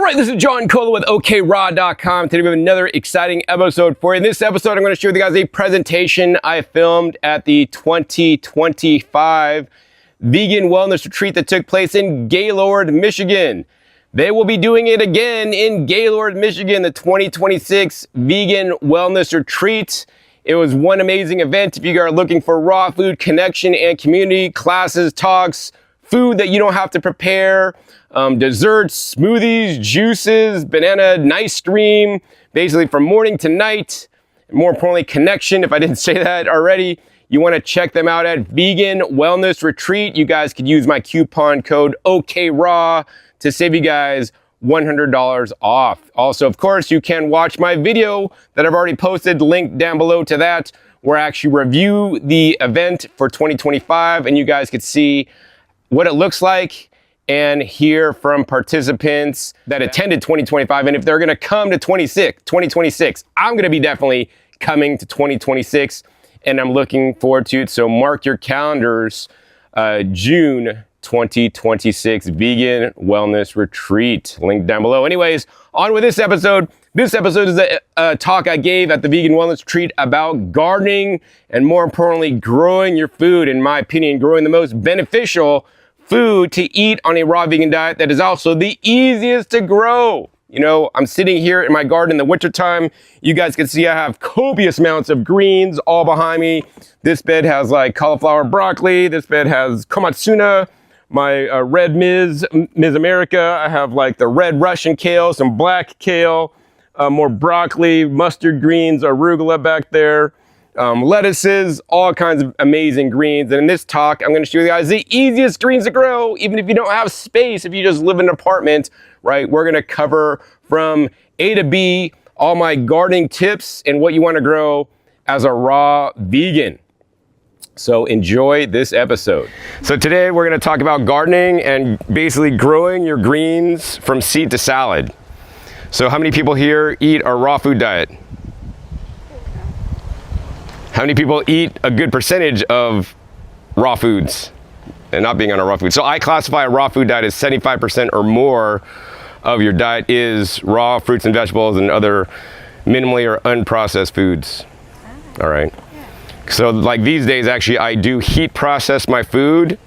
right, this is John Cola with OKRAW.com. Today we have another exciting episode for you. In this episode, I'm going to show you guys a presentation I filmed at the 2025 Vegan Wellness Retreat that took place in Gaylord, Michigan. They will be doing it again in Gaylord, Michigan, the 2026 Vegan Wellness Retreat. It was one amazing event. If you are looking for raw food connection and community, classes, talks, food that you don't have to prepare, desserts, smoothies, juices, banana, nice cream, basically from morning to night. More importantly, connection. If I didn't say that already, you want to check them out at Vegan Wellness Retreat. You guys could use my coupon code OKRAW to save you guys $100 off. Also, of course, you can watch my video that I've already posted, link down below to that, where I actually review the event for 2025, and you guys could see what it looks like and hear from participants that attended 2025. And if they're gonna come to 2026, I'm gonna be definitely coming to 2026, and I'm looking forward to it. So mark your calendars, June 2026 Vegan Wellness Retreat, link down below. Anyways, on with this episode. This episode is a talk I gave at the Vegan Wellness Retreat about gardening and, more importantly, growing your food. In my opinion, growing the most beneficial food to eat on a raw vegan diet that is also the easiest to grow. You know, I'm sitting here in my garden in the wintertime. You guys can see I have copious amounts of greens all behind me. This bed has like cauliflower broccoli. This bed has komatsuna, my red Ms. America. I have like the red Russian kale, some black kale, more broccoli, mustard greens, arugula back there, lettuces, all kinds of amazing greens. And in this talk, I'm going to show you guys the easiest greens to grow, even if you don't have space, if you just live in an apartment, right? We're going to cover from A to B all my gardening tips and what you want to grow as a raw vegan. So enjoy this episode. So today we're going to talk about gardening and basically growing your greens from seed to salad. So how many people here eat a raw food diet? How many people eat a good percentage of raw foods and not being on a raw food? So I classify a raw food diet as 75% or more of your diet is raw fruits and vegetables and other minimally or unprocessed foods. All right. So like these days, actually, I do heat process my food.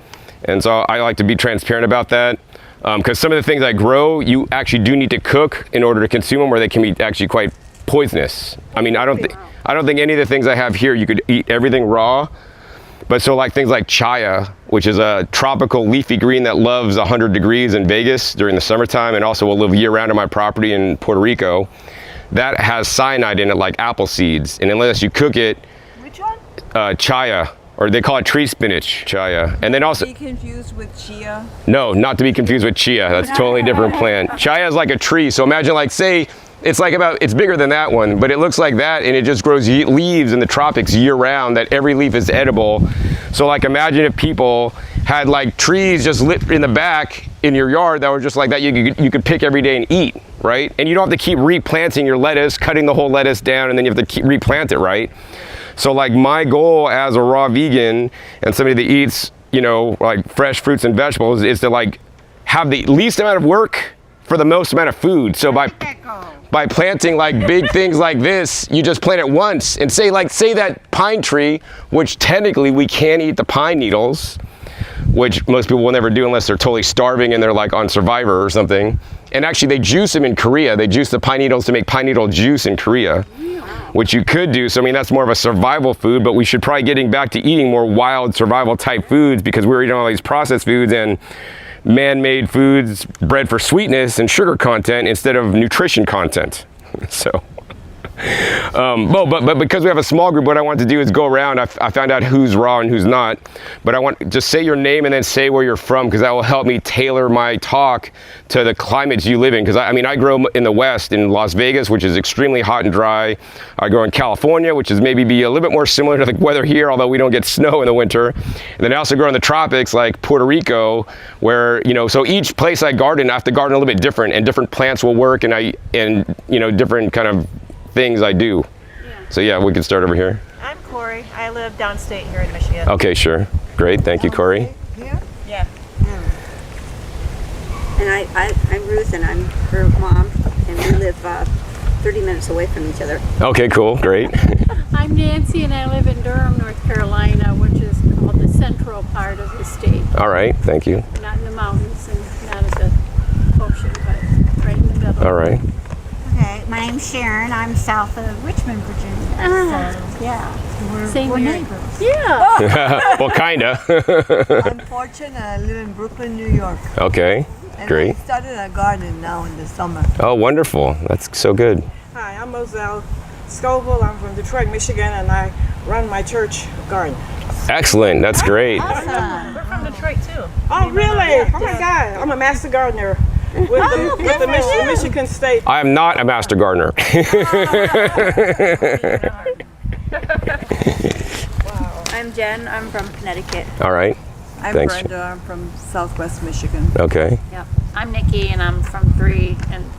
And so I like to be transparent about that. Because some of the things I grow, you actually do need to cook in order to consume them, or they can be actually quite poisonous. I mean, I don't think any of the things I have here, you could eat everything raw. But so like things like Chaya, which is a tropical leafy green that loves 100 degrees in Vegas during the summertime, and also will live year round on my property in Puerto Rico, that has cyanide in it like apple seeds. And unless you cook it, Chaya, or they call it tree spinach, Chaya. And then also, be confused with chia? No, not to be confused with chia. That's a totally different plant. Chaya is like a tree. So imagine like, say, it's bigger than that one, but it looks like that, and it just grows leaves in the tropics year round that every leaf is edible. So like imagine if people had like trees just lit in the back in your yard that were just like that, you could pick every day and eat, right? And you don't have to keep replanting your lettuce, cutting the whole lettuce down, and then you have to replant it, right? So like my goal as a raw vegan and somebody that eats, you know, like fresh fruits and vegetables is to like have the least amount of work for the most amount of food. So by planting like big things like this, you just plant it once and say that pine tree, which technically we can eat the pine needles, which most people will never do unless they're totally starving and they're like on Survivor or something. And actually they juice them in Korea. They juice the pine needles to make pine needle juice in Korea, which you could do. So I mean, that's more of a survival food, but we should probably getting back to eating more wild survival type foods, because we're eating all these processed foods and man-made foods bred for sweetness and sugar content instead of nutrition content. So but because we have a small group, what I want to do is go around. I found out who's raw and who's not, but I want just say your name and then say where you're from, because that will help me tailor my talk to the climates you live in. Because I mean, I grow in the West, in Las Vegas, which is extremely hot and dry. I grow in California, which is maybe be a little bit more similar to the weather here, although we don't get snow in the winter. And then I also grow in the tropics, like Puerto Rico, where, you know, so each place I garden, I have to garden a little bit different, and different plants will work, and you know, different kind of things I do. Yeah. So yeah, we can start over here. I'm Corey. I live downstate here in Michigan. Okay, sure. Great. Thank you, Corey. Here? Yeah. And I'm Ruth, and I'm her mom, and we live 30 minutes away from each other. Okay, cool, great. I'm Nancy, and I live in Durham, North Carolina, which is called the central part of the state. All right, thank you. Not in the mountains and not at the ocean, but right in the middle. All right. Okay, my name's Sharon. I'm south of Richmond, Virginia. So, yeah, we're neighbors. Yeah. Well, kinda. I'm Fortune and I live in Brooklyn, New York. Okay, And great. I started a garden now in the summer. Oh, wonderful. That's so good. Hi, I'm Moselle Scoville. I'm from Detroit, Michigan, and I run my church garden. Excellent. That's great. Awesome. We're from Detroit too. Oh, really? Oh my God! I'm a master gardener with the Michigan State. I am not a master gardener. I'm Jen. I'm from Connecticut. All right. I'm Thanks. Brenda. I'm from Southwest Michigan. Okay. Yep. I'm Nikki, and I'm from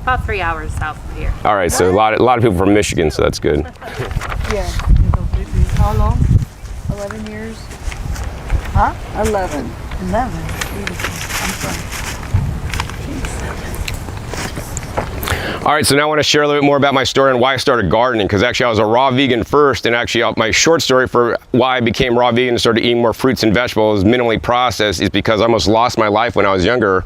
about 3 hours south of here. All right. So a lot of people from Michigan, so that's good. Yeah. How long? 11 years. Huh? 11. 11. I'm sorry. All right, so now I want to share a little bit more about my story and why I started gardening, because actually I was a raw vegan first, and actually my short story for why I became raw vegan and started eating more fruits and vegetables, minimally processed, is because I almost lost my life when I was younger.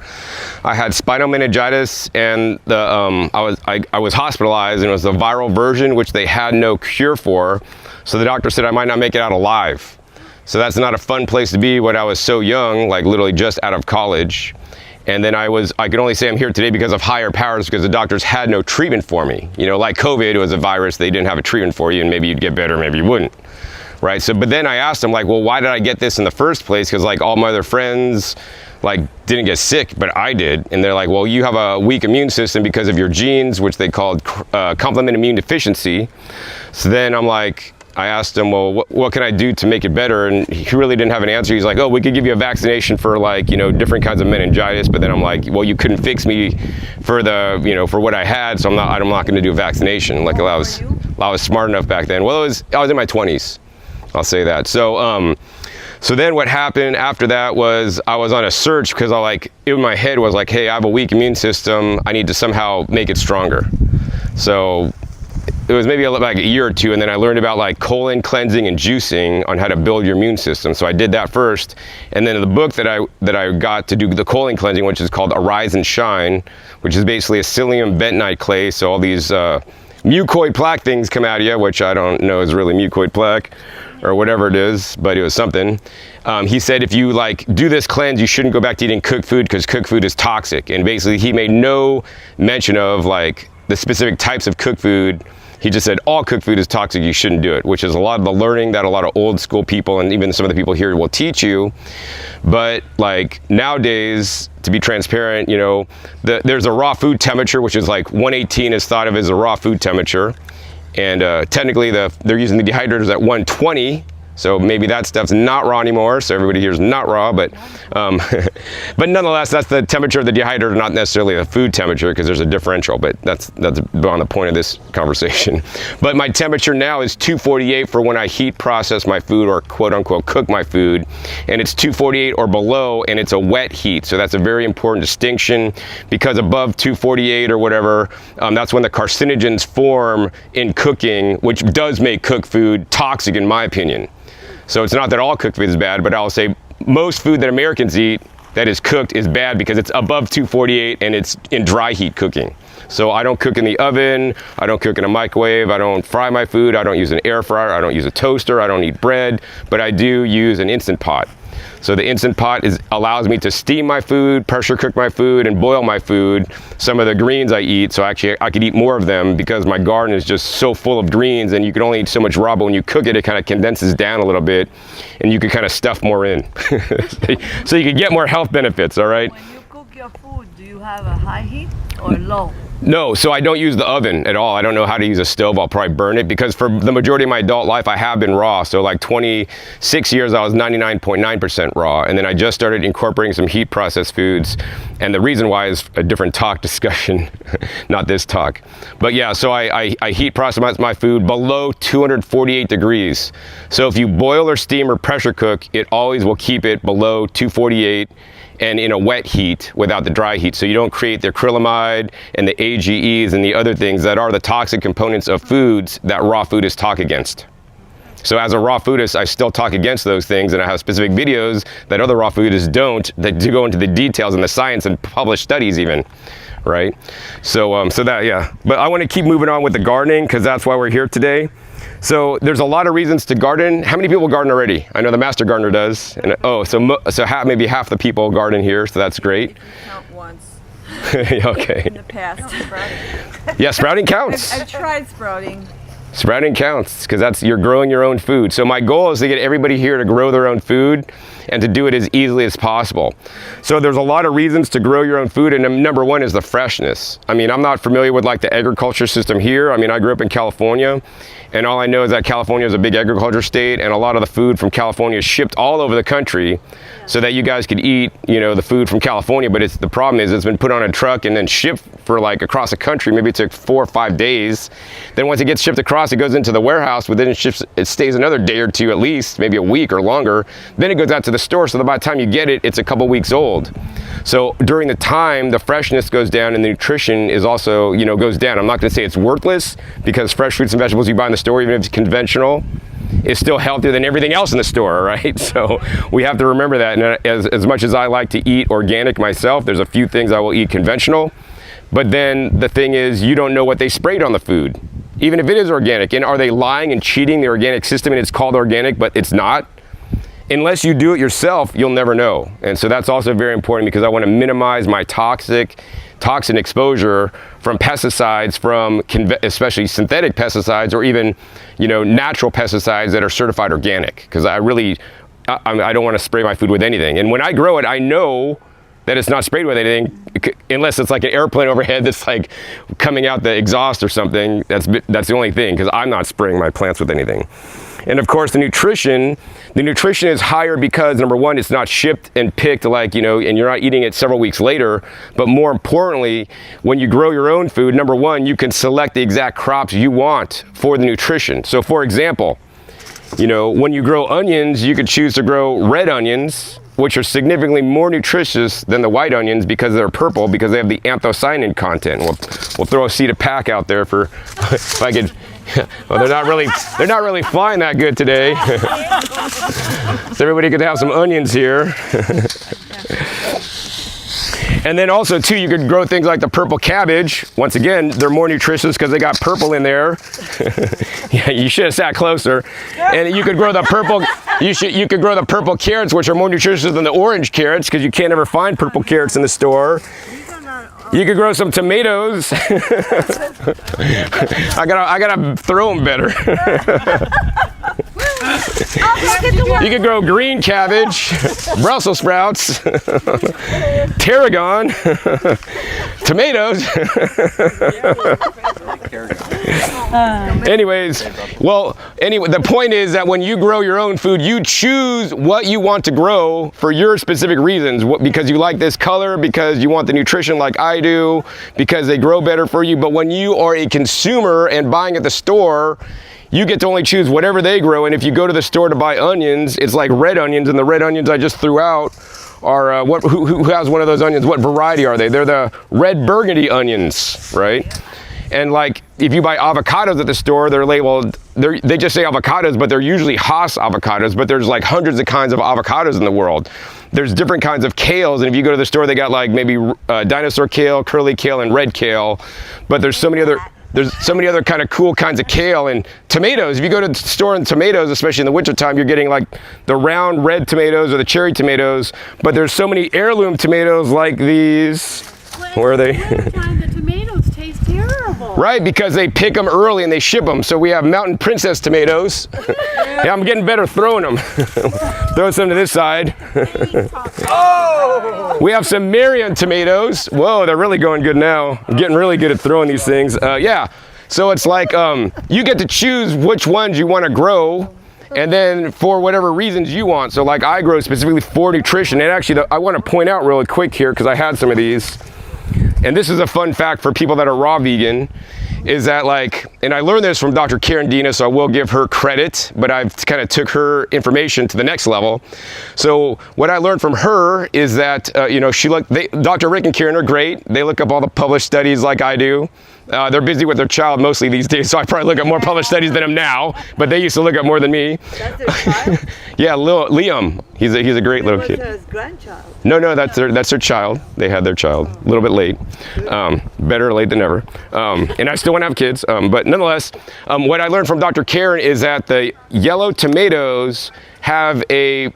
I had spinal meningitis, and I was hospitalized, and it was the viral version, which they had no cure for, so the doctor said I might not make it out alive. So that's not a fun place to be when I was so young, like literally just out of college. And then I could only say I'm here today because of higher powers, because the doctors had no treatment for me. You know, like COVID, it was a virus, they didn't have a treatment for you, and maybe you'd get better, maybe you wouldn't, right? So, but then I asked them, like, well, why did I get this in the first place? Because like all my other friends, like, didn't get sick, but I did. And they're like, well, you have a weak immune system because of your genes, which they called complement immune deficiency. So then I'm like, I asked him, well, what can I do to make it better? And he really didn't have an answer. He's like, oh, we could give you a vaccination for, like, you know, different kinds of meningitis. But then I'm like, well, you couldn't fix me for the, you know, for what I had. So I'm not going to do a vaccination. Like, I was smart enough back then. Well, I was in my 20s. I'll say that. So, so then what happened after that was I was on a search, because in my head was like, hey, I have a weak immune system. I need to somehow make it stronger. So it was maybe like a year or two, and then I learned about like colon cleansing and juicing on how to build your immune system. So I did that first, and then the book that I got to do the colon cleansing, which is called Arise and Shine, which is basically a psyllium bentonite clay. So all these mucoid plaque things come out of you, which I don't know is really mucoid plaque or whatever it is, but it was something. He said if you like do this cleanse, you shouldn't go back to eating cooked food, because cooked food is toxic. And basically he made no mention of like the specific types of cooked food. He just said all cooked food is toxic, you shouldn't do it, which is a lot of the learning that a lot of old school people and even some of the people here will teach you. But like nowadays, to be transparent, you know, there's a raw food temperature, which is like 118 is thought of as a raw food temperature. And technically they're using the dehydrators at 120. So maybe that stuff's not raw anymore. So everybody here is not raw, but but nonetheless, that's the temperature of the dehydrator, not necessarily the food temperature, because there's a differential. But that's on the point of this conversation. But my temperature now is 248 for when I heat process my food, or quote unquote cook my food, and it's 248 or below, and it's a wet heat. So that's a very important distinction, because above 248 or whatever, that's when the carcinogens form in cooking, which does make cooked food toxic, in my opinion. So it's not that all cooked food is bad, but I'll say most food that Americans eat that is cooked is bad because it's above 248 and it's in dry heat cooking. So I don't cook in the oven, I don't cook in a microwave, I don't fry my food, I don't use an air fryer, I don't use a toaster, I don't eat bread, but I do use an Instant Pot. So the Instant Pot allows me to steam my food, pressure cook my food, and boil my food. Some of the greens I eat, so actually I could eat more of them because my garden is just so full of greens, and you can only eat so much raw, but when you cook it, it kind of condenses down a little bit, and you can kind of stuff more in. So you can get more health benefits, all right? When you cook your food, do you have a high heat or low? No, so I don't use the oven at all. I don't know how to use a stove. I'll probably burn it, because for the majority of my adult life, I have been raw. So like 26 years, I was 99.9% raw. And then I just started incorporating some heat processed foods. And the reason why is a different talk discussion, not this talk. But yeah, so I heat process my food below 248 degrees. So if you boil or steam or pressure cook, it always will keep it below 248. and in a wet heat without the dry heat, so you don't create the acrylamide and the AGEs and the other things that are the toxic components of foods that raw foodists talk against. So as a raw foodist, I still talk against those things, and I have specific videos that other raw foodists don't, that do go into the details and the science and publish studies even, right? So, yeah. But I want to keep moving on with the gardening because that's why we're here today. So there's a lot of reasons to garden. How many people garden already? I know the master gardener does. And, maybe half the people garden here, so that's great. Count once. Okay. In the past, sprouting. Yeah, sprouting counts. I've tried sprouting. Sprouting counts because you're growing your own food. So my goal is to get everybody here to grow their own food and to do it as easily as possible. So there's a lot of reasons to grow your own food, and number one is the freshness. I mean, I'm not familiar with like the agriculture system here. I mean, I grew up in California, and all I know is that California is a big agriculture state, and a lot of the food from California is shipped all over the country so that you guys could eat, you know, the food from California. But the problem is it's been put on a truck and then shipped for like across the country. Maybe it took 4 or 5 days. Then once it gets shipped across, it goes into the warehouse, but then it stays another day or two at least, maybe a week or longer. Then it goes out to the store, so that by the time you get it, it's a couple weeks old. So during the time, the freshness goes down and the nutrition is also, you know, goes down. I'm not going to say it's worthless, because fresh fruits and vegetables you buy in the store, even if it's conventional, is still healthier than everything else in the store, right? So we have to remember that. And as much as I like to eat organic myself, there's a few things I will eat conventional. But then the thing is, you don't know what they sprayed on the food, even if it is organic. And are they lying and cheating the organic system and it's called organic, but it's not? Unless you do it yourself, you'll never know. And so that's also very important, because I want to minimize my toxin exposure from pesticides, from especially synthetic pesticides, or even, you know, natural pesticides that are certified organic, because I don't want to spray my food with anything. And when I grow it, I know that it's not sprayed with anything, unless it's like an airplane overhead that's like coming out the exhaust or something. That's the only thing, because I'm not spraying my plants with anything. And of course, the nutrition is higher because, number one, it's not shipped and picked, like, you know, and you're not eating it several weeks later. But more importantly, when you grow your own food, number one, you can select the exact crops you want for the nutrition. So for example, you know, when you grow onions, you could choose to grow red onions, which are significantly more nutritious than the white onions because they're purple, because they have the anthocyanin content. We'll throw a seed of pack out there for, if I could. Well, they're not really flying that good today. So everybody could have some onions here. And then also too, you could grow things like the purple cabbage. Once again, they're more nutritious because they got purple in there. Yeah, you should have sat closer. And you could grow the purple. You could grow the purple carrots, which are more nutritious than the orange carrots, because you can't ever find purple carrots in the store. You could grow some tomatoes. I gotta throw them better. You could grow green cabbage, Brussels sprouts, tarragon, tomatoes. Anyway, the point is that when you grow your own food, you choose what you want to grow for your specific reasons. Because you like this color, because you want the nutrition like I do, because they grow better for you. But when you are a consumer and buying at the store, you get to only choose whatever they grow. And if you go to the store to buy onions, it's like red onions, and the red onions I just threw out are, who has one of those onions? What variety are they? They're the red burgundy onions, right? And like, if you buy avocados at the store, they're labeled, they just say avocados, but they're usually Hass avocados, but there's like hundreds of kinds of avocados in the world. There's different kinds of kales, and if you go to the store, they got like maybe dinosaur kale, curly kale, and red kale, but there's so many other kind of cool kinds of kale. And tomatoes, if you go to the store and tomatoes, especially in the wintertime, you're getting like the round red tomatoes or the cherry tomatoes, but there's so many heirloom tomatoes like these. Where are they? The tomatoes taste terrible. Right, because they pick them early and they ship them. So we have Mountain Princess tomatoes. Yeah, I'm getting better throwing them. Throw some to this side. Oh! We have some Marion tomatoes. Whoa, they're really going good now. I'm getting really good at throwing these things. Yeah, so it's like you get to choose which ones you want to grow, and then for whatever reasons you want. So like I grow specifically for nutrition. And actually, I want to point out really quick here, because I had some of these. and this is a fun fact for people that are raw vegan, is that like, and I learned this from Dr. Karen Dina, so I will give her credit, but I've kind of took her information to the next level. So what I learned from her is that, you know, Dr. Rick and Karen are great. They look up all the published studies like I do. They're busy with their child mostly these days, so I probably look at more published studies than them now, but they used to look up more than me. That's their child? Yeah, Liam, he's a great little kid. His grandchild. No, that's their child. They had their child a little bit late. Better late than never. And I still want to have kids, but nonetheless, what I learned from Dr. Karen is that the yellow tomatoes have a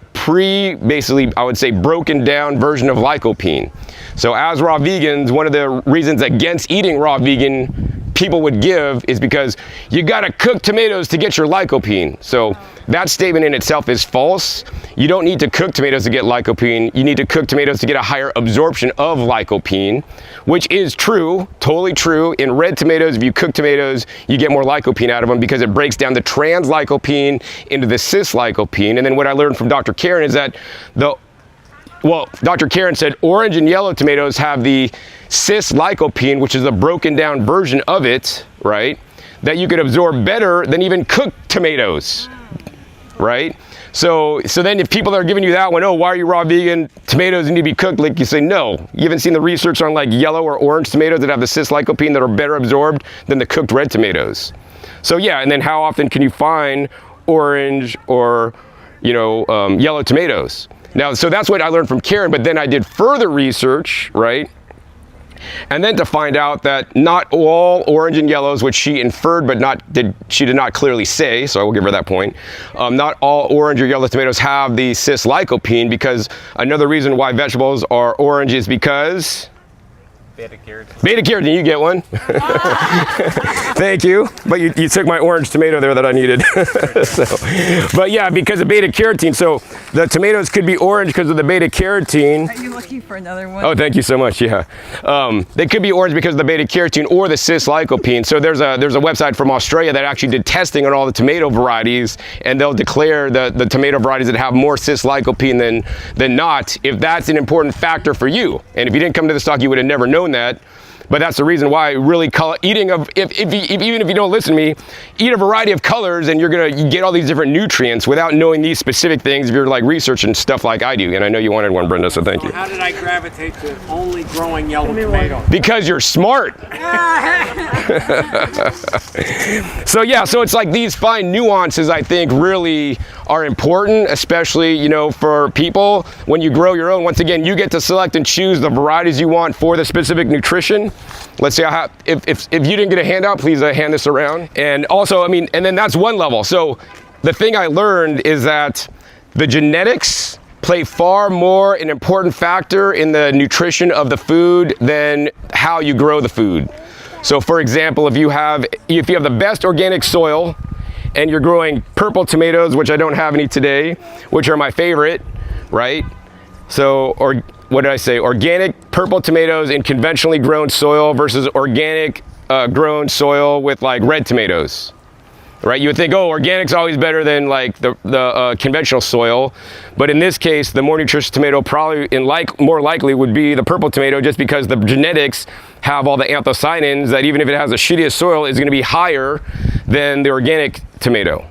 basically, I would say, broken down version of lycopene. So as raw vegans, one of the reasons against eating raw vegan people would give is because you gotta cook tomatoes to get your lycopene. So that statement in itself is false. You don't need to cook tomatoes to get lycopene. You need to cook tomatoes to get a higher absorption of lycopene, which is true, totally true. In red tomatoes, if you cook tomatoes, you get more lycopene out of them because it breaks down the trans lycopene into the cis lycopene. And then what I learned from Dr. Karen is that Dr. Karen said orange and yellow tomatoes have the cis lycopene, which is a broken down version of it, right? That you could absorb better than even cooked tomatoes, right? So then if people are giving you that one, oh, why are you raw vegan? Tomatoes need to be cooked. Like you say, no. You haven't seen the research on like yellow or orange tomatoes that have the cis lycopene that are better absorbed than the cooked red tomatoes. So yeah, and then how often can you find orange or, you know, yellow tomatoes? Now, so that's what I learned from Karen, but then I did further research, right? And then to find out that not all orange and yellows, which she inferred, but she did not clearly say, so I will give her that point. Not all orange or yellow tomatoes have the cis lycopene, because another reason why vegetables are orange is because beta carotene, you get one. Thank you. But you took my orange tomato there that I needed. But yeah, because of beta carotene. So the tomatoes could be orange because of the beta carotene. Are you looking for another one? Oh, thank you so much. Yeah. They could be orange because of the beta carotene or the cis lycopene. So there's a website from Australia that actually did testing on all the tomato varieties, and they'll declare the tomato varieties that have more cis lycopene than not, if that's an important factor for you. And if you didn't come to the stock, you would have never known that. But that's the reason why really even if you don't listen to me, eat a variety of colors and you get all these different nutrients without knowing these specific things if you're like researching stuff like I do. And I know you wanted one, Brenda, so thank you. How did I gravitate to only growing yellow tomatoes? Because you're smart. So yeah, so it's like these fine nuances I think really are important, especially, you know, for people when you grow your own. Once again, you get to select and choose the varieties you want for the specific nutrition. Let's say if you didn't get a handout, please hand this around. And also, I mean, and then that's one level. So the thing I learned is that the genetics play far more an important factor in the nutrition of the food than how you grow the food. So for example, if you have the best organic soil and you're growing purple tomatoes, which I don't have any today, which are my favorite, right? So, or what did I say? Organic purple tomatoes in conventionally grown soil versus organic grown soil with like red tomatoes, right? You would think, oh, organic's always better than like the conventional soil. But in this case, the more nutritious tomato probably more likely would be the purple tomato, just because the genetics have all the anthocyanins that even if it has the shittiest soil is going to be higher than the organic tomato,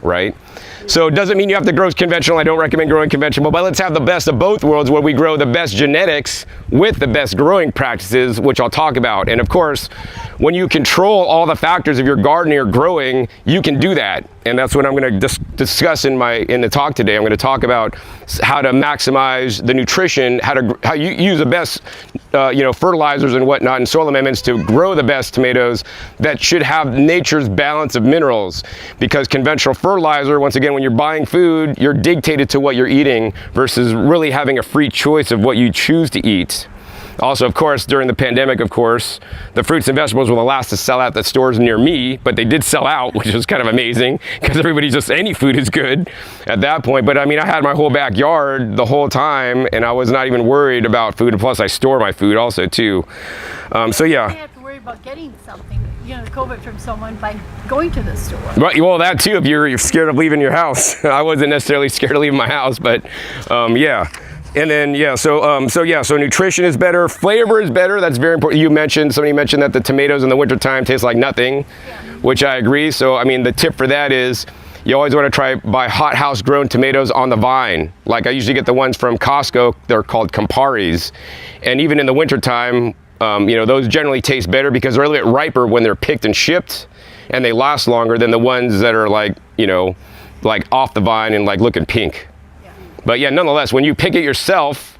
right? So it doesn't mean you have to grow conventional. I don't recommend growing conventional, but let's have the best of both worlds where we grow the best genetics with the best growing practices, which I'll talk about. And of course, when you control all the factors of your gardening or growing, you can do that. And that's what I'm going to discuss in the talk today. I'm going to talk about how to maximize the nutrition, how you use the best fertilizers and whatnot and soil amendments to grow the best tomatoes that should have nature's balance of minerals. Because conventional fertilizer, once again, when you're buying food, you're dictated to what you're eating versus really having a free choice of what you choose to eat. Also, of course, during the pandemic, of course, the fruits and vegetables were the last to sell out the stores near me, but they did sell out, which was kind of amazing because any food is good at that point. But I mean, I had my whole backyard the whole time and I was not even worried about food. And plus I store my food also too. So yeah. You have to worry about getting something, COVID from someone by going to the store. Right, well, that too, if you're scared of leaving your house. I wasn't necessarily scared of leaving my house, but yeah. And then so nutrition is better, flavor is better. That's very important. Somebody mentioned that the tomatoes in the wintertime taste like nothing, which I agree. So I mean, the tip for that is you always want to buy hothouse grown tomatoes on the vine. Like I usually get the ones from Costco. They're called Camparis, and even in the wintertime, those generally taste better because they're a little bit riper when they're picked and shipped, and they last longer than the ones that are like off the vine and like looking pink. But yeah, nonetheless, when you pick it yourself,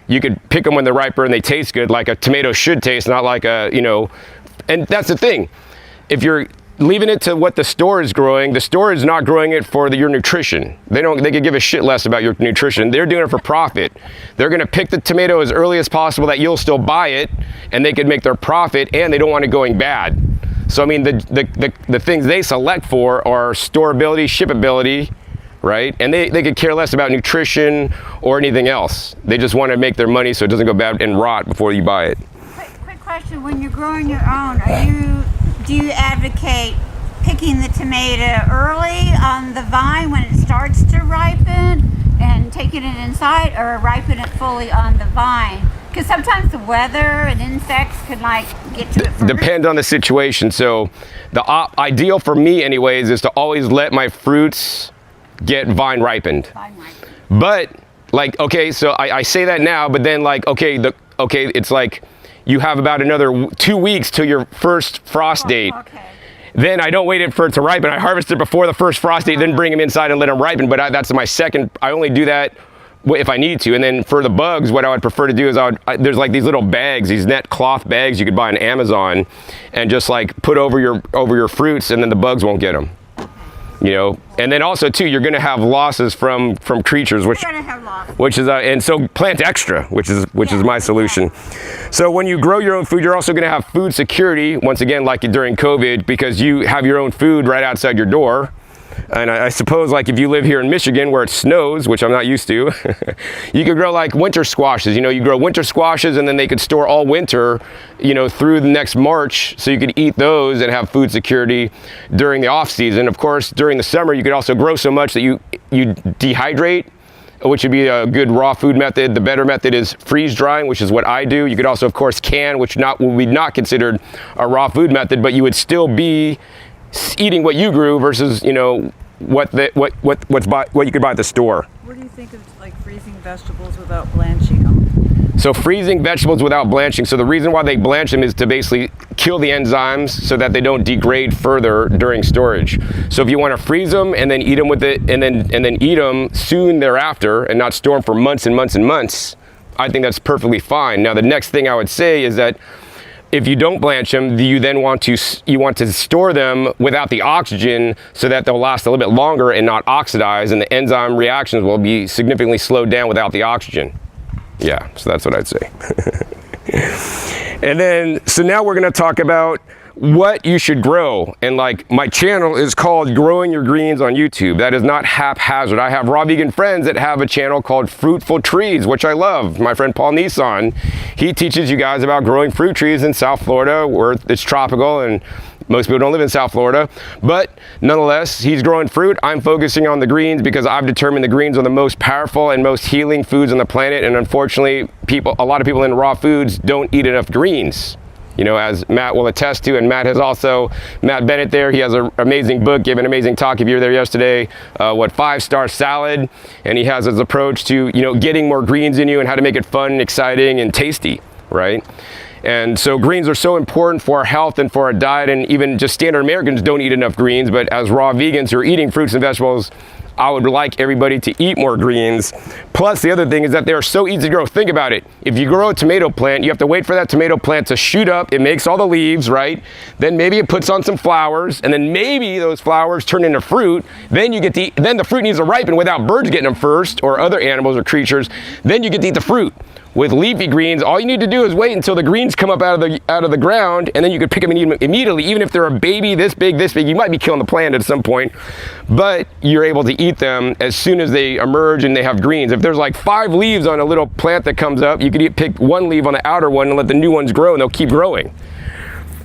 you could pick them when they're riper and they taste good, like a tomato should taste, not like and that's the thing. If you're leaving it to what the store is growing, the store is not growing it for your nutrition. They could give a shit less about your nutrition. They're doing it for profit. They're gonna pick the tomato as early as possible that you'll still buy it and they could make their profit, and they don't want it going bad. So I mean, the things they select for are storability, shipability, right? And they could care less about nutrition or anything else. They just want to make their money so it doesn't go bad and rot before you buy it. Quick question, when you're growing your own, do you advocate picking the tomato early on the vine when it starts to ripen and taking it inside, or ripen it fully on the vine? Because sometimes the weather and insects could get to it first. Depends on the situation. So the ideal for me anyways is to always let my fruits get vine ripened. But so I say that now, but then it's like you have about another 2 weeks till your first frost date. Okay. Then I don't wait for it to ripen. I harvest it before the first frost date, then bring them inside and let them ripen. But that's my second. I only do that if I need to. And then for the bugs, what I would prefer to do is there's like these little bags, these net cloth bags you could buy on Amazon, and just put over your fruits, and then the bugs won't get them. And then also too, you're going to have losses from creatures, which is and so plant extra, which is my solution. So when you grow your own food, you're also going to have food security once again, like during COVID, because you have your own food right outside your door. And I suppose if you live here in Michigan where it snows, which I'm not used to, you could grow winter squashes. You grow winter squashes, and then they could store all winter, through the next March, so you could eat those and have food security during the off season. Of course, during the summer, you could also grow so much that you dehydrate, which would be a good raw food method. The better method is freeze drying, which is what I do. You could also, of course, can, which would be not considered a raw food method, but you would still be eating what you grew versus what you could buy at the store. What do you think of freezing vegetables without blanching them? So freezing vegetables without blanching. So the reason why they blanch them is to basically kill the enzymes so that they don't degrade further during storage. So if you want to freeze them and then eat them with it, and then eat them soon thereafter, and not store them for months and months and months, I think that's perfectly fine. Now the next thing I would say is that if you don't blanch them, you then want to store them without the oxygen so that they'll last a little bit longer and not oxidize, and the enzyme reactions will be significantly slowed down without the oxygen. Yeah, so that's what I'd say. And then, so now we're going to talk about what you should grow. And my channel is called Growing Your Greens on YouTube. That is not haphazard. I have raw vegan friends that have a channel called Fruitful Trees, which I love. My friend Paul Nissan, he teaches you guys about growing fruit trees in South Florida, where it's tropical and most people don't live in South Florida. But nonetheless, he's growing fruit. I'm focusing on the greens because I've determined the greens are the most powerful and most healing foods on the planet. And unfortunately, a lot of people in raw foods don't eat enough greens. As Matt will attest to, and Matt Bennett there, he has an amazing book, gave an amazing talk if you were there yesterday, 5-star salad, and he has his approach to, getting more greens in you and how to make it fun and exciting and tasty, right? And so greens are so important for our health and for our diet, and even just standard Americans don't eat enough greens, but as raw vegans who are eating fruits and vegetables, I would like everybody to eat more greens. Plus, the other thing is that they're so easy to grow. Think about it. If you grow a tomato plant, you have to wait for that tomato plant to shoot up. It makes all the leaves, right? Then maybe it puts on some flowers, and then maybe those flowers turn into fruit. Then then the fruit needs to ripen without birds getting them first, or other animals or creatures. Then you get to eat the fruit. With leafy greens, all you need to do is wait until the greens come up out of the ground, and then you can pick them and eat them immediately. Even if they're a baby this big, you might be killing the plant at some point, but you're able to eat them as soon as they emerge and they have greens. If there's 5 leaves on a little plant that comes up, you could pick 1 leaf on the outer one and let the new ones grow, and they'll keep growing.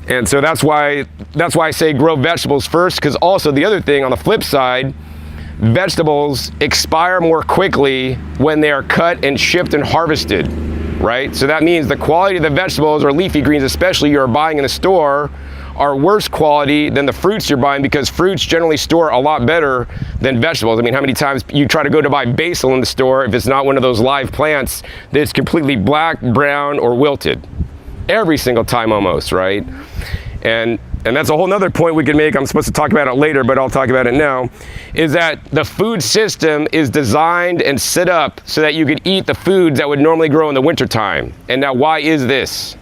And so that's why I say grow vegetables first, because also the other thing on the flip side, vegetables expire more quickly when they are cut and shipped and harvested, right? So that means the quality of the vegetables, or leafy greens especially, you're buying in the store are worse quality than the fruits you're buying, because fruits generally store a lot better than vegetables. I mean, how many times you try to go to buy basil in the store, if it's not one of those live plants, that's completely black, brown, or wilted. Every single time almost, right? And that's a whole nother point we can make. I'm supposed to talk about it later, but I'll talk about it now, is that the food system is designed and set up so that you could eat the foods that would normally grow in the wintertime. And now, why is this?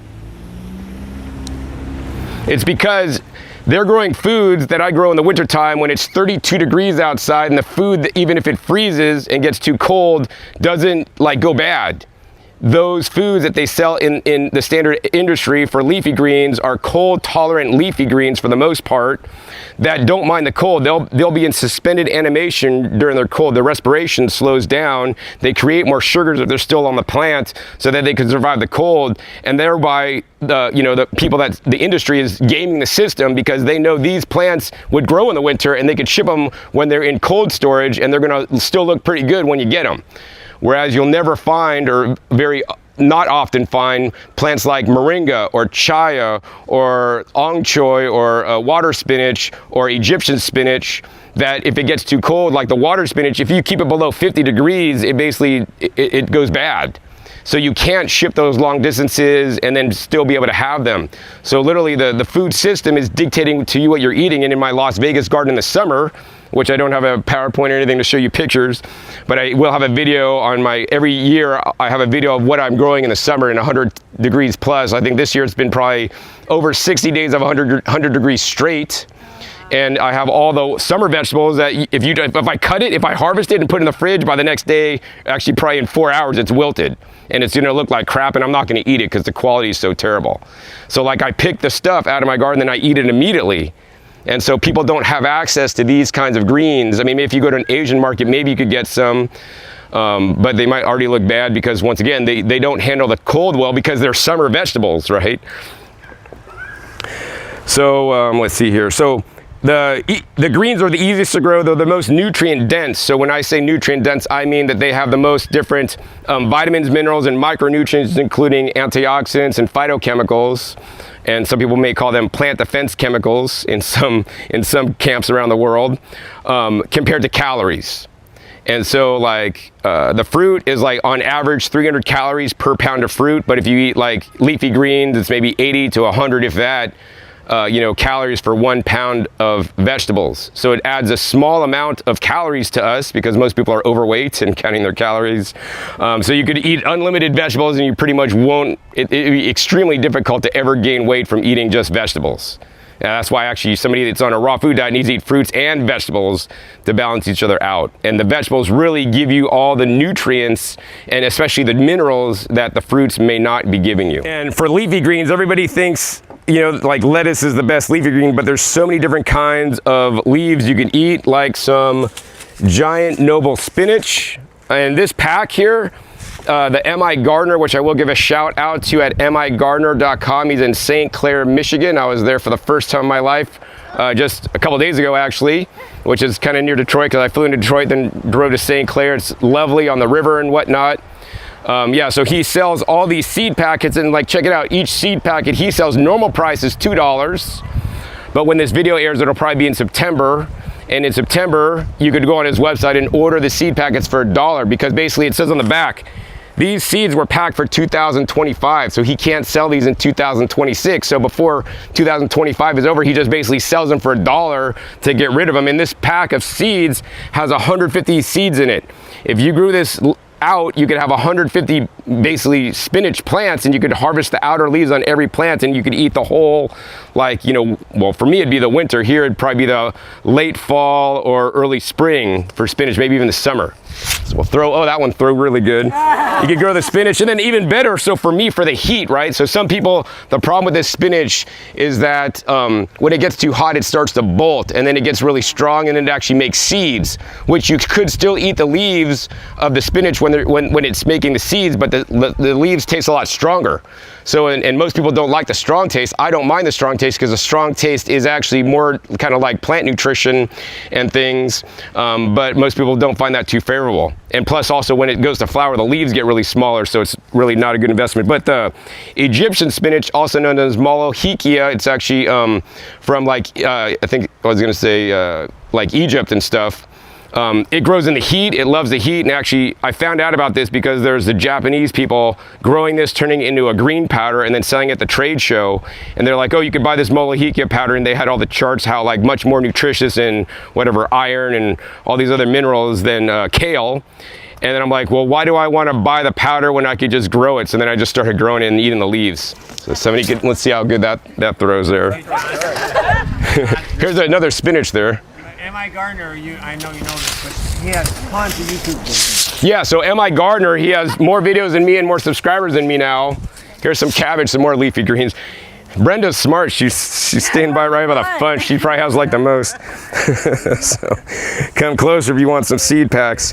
It's because they're growing foods that I grow in the wintertime when it's 32 degrees outside, and the food, even if it freezes and gets too cold, doesn't like go bad. Those foods that they sell in the standard industry for leafy greens are cold tolerant leafy greens for the most part, that don't mind the cold. They'll be in suspended animation during their cold. Their respiration slows down. They create more sugars if they're still on the plant so that they can survive the cold. And thereby the people that the industry is gaming the system, because they know these plants would grow in the winter and they could ship them when they're in cold storage, and they're gonna still look pretty good when you get them. Whereas you'll never find, or very not often find, plants like moringa or chaya or ong choy or water spinach or Egyptian spinach, that if it gets too cold, like the water spinach, if you keep it below 50 degrees, it basically, it goes bad. So you can't ship those long distances and then still be able to have them. So literally the food system is dictating to you what you're eating. And in my Las Vegas garden in the summer, which I don't have a PowerPoint or anything to show you pictures, but I will have a video on every year I have a video of what I'm growing in the summer in 100 degrees plus. I think this year it's been probably over 60 days of 100 degrees straight. And I have all the summer vegetables that if I cut it, if I harvest it and put it in the fridge, by the next day, actually probably in 4 hours, it's wilted. And it's gonna look like crap, and I'm not gonna eat it because the quality is so terrible. So like, I pick the stuff out of my garden and I eat it immediately. And so people don't have access to these kinds of greens. I mean, if you go to an Asian market, maybe you could get some, but they might already look bad because, once again, they don't handle the cold well because they're summer vegetables, right? So let's see here. So the greens are the easiest to grow. They're the most nutrient dense. So when I say nutrient dense, I mean that they have the most different vitamins, minerals, and micronutrients, including antioxidants and phytochemicals. And some people may call them plant defense chemicals in some camps around the world, compared to calories. And so like the fruit is like on average 300 calories per pound of fruit, but if you eat like leafy greens, it's maybe 80 to 100, if that, calories for 1 pound of vegetables. So it adds a small amount of calories to us because most people are overweight and counting their calories. So you could eat unlimited vegetables and you pretty much won't, it'd be extremely difficult to ever gain weight from eating just vegetables. And that's why actually somebody that's on a raw food diet needs to eat fruits and vegetables to balance each other out. And the vegetables really give you all the nutrients and especially the minerals that the fruits may not be giving you. And for leafy greens, everybody thinks, like lettuce is the best leafy green, but there's so many different kinds of leaves you can eat, like some giant noble spinach. And this pack here, the MI Gardener, which I will give a shout out to at migardener.com. He's in St. Clair, Michigan. I was there for the first time in my life just a couple days ago, actually, which is kind of near Detroit, because I flew into Detroit, then drove to St. Clair. It's lovely on the river and whatnot. So he sells all these seed packets, and like, check it out. Each seed packet he sells, normal price is $2. But when this video airs, it'll probably be in September. And in September, you could go on his website and order the seed packets for $1, because basically it says on the back, these seeds were packed for 2025, so he can't sell these in 2026. So before 2025 is over, he just basically sells them for $1 to get rid of them. And this pack of seeds has 150 seeds in it. If you grew this out, you could have 150 basically spinach plants, and you could harvest the outer leaves on every plant, and you could eat the whole, like, well, for me it'd be the winter. Here it'd probably be the late fall or early spring for spinach, maybe even the summer. So we'll throw, oh, that one threw really good. You could grow the spinach, and then even better, so for me, for the heat, right? So some people, the problem with this spinach is that when it gets too hot, it starts to bolt, and then it gets really strong, and then it actually makes seeds, which you could still eat the leaves of the spinach when it's making the seeds, but the leaves taste a lot stronger. So, and most people don't like the strong taste. I don't mind the strong taste because the strong taste is actually more kind of like plant nutrition and things, but most people don't find that too favorable. And plus also when it goes to flower, the leaves get really smaller, so it's really not a good investment. But the Egyptian spinach, also known as Molohikia, it's actually from like, I think I was gonna say like Egypt and stuff. It grows in the heat, it loves the heat, and actually I found out about this because there's the Japanese people growing this, turning it into a green powder and then selling it at the trade show, and they're like, oh, you can buy this Molohikia powder, and they had all the charts how like much more nutritious in whatever iron and all these other minerals than kale. And then I'm like, well, why do I want to buy the powder when I could just grow it? So then I just started growing it and eating the leaves. So somebody could, let's see how good that throws there. Here's another spinach there. M.I. Gardner, I know you know this, but he has tons of YouTube videos. Yeah, so M.I. Gardner, he has more videos than me and more subscribers than me now. Here's some cabbage, some more leafy greens. Brenda's smart. She's staying by right by the fun. She probably has like the most. So come closer if you want some seed packs.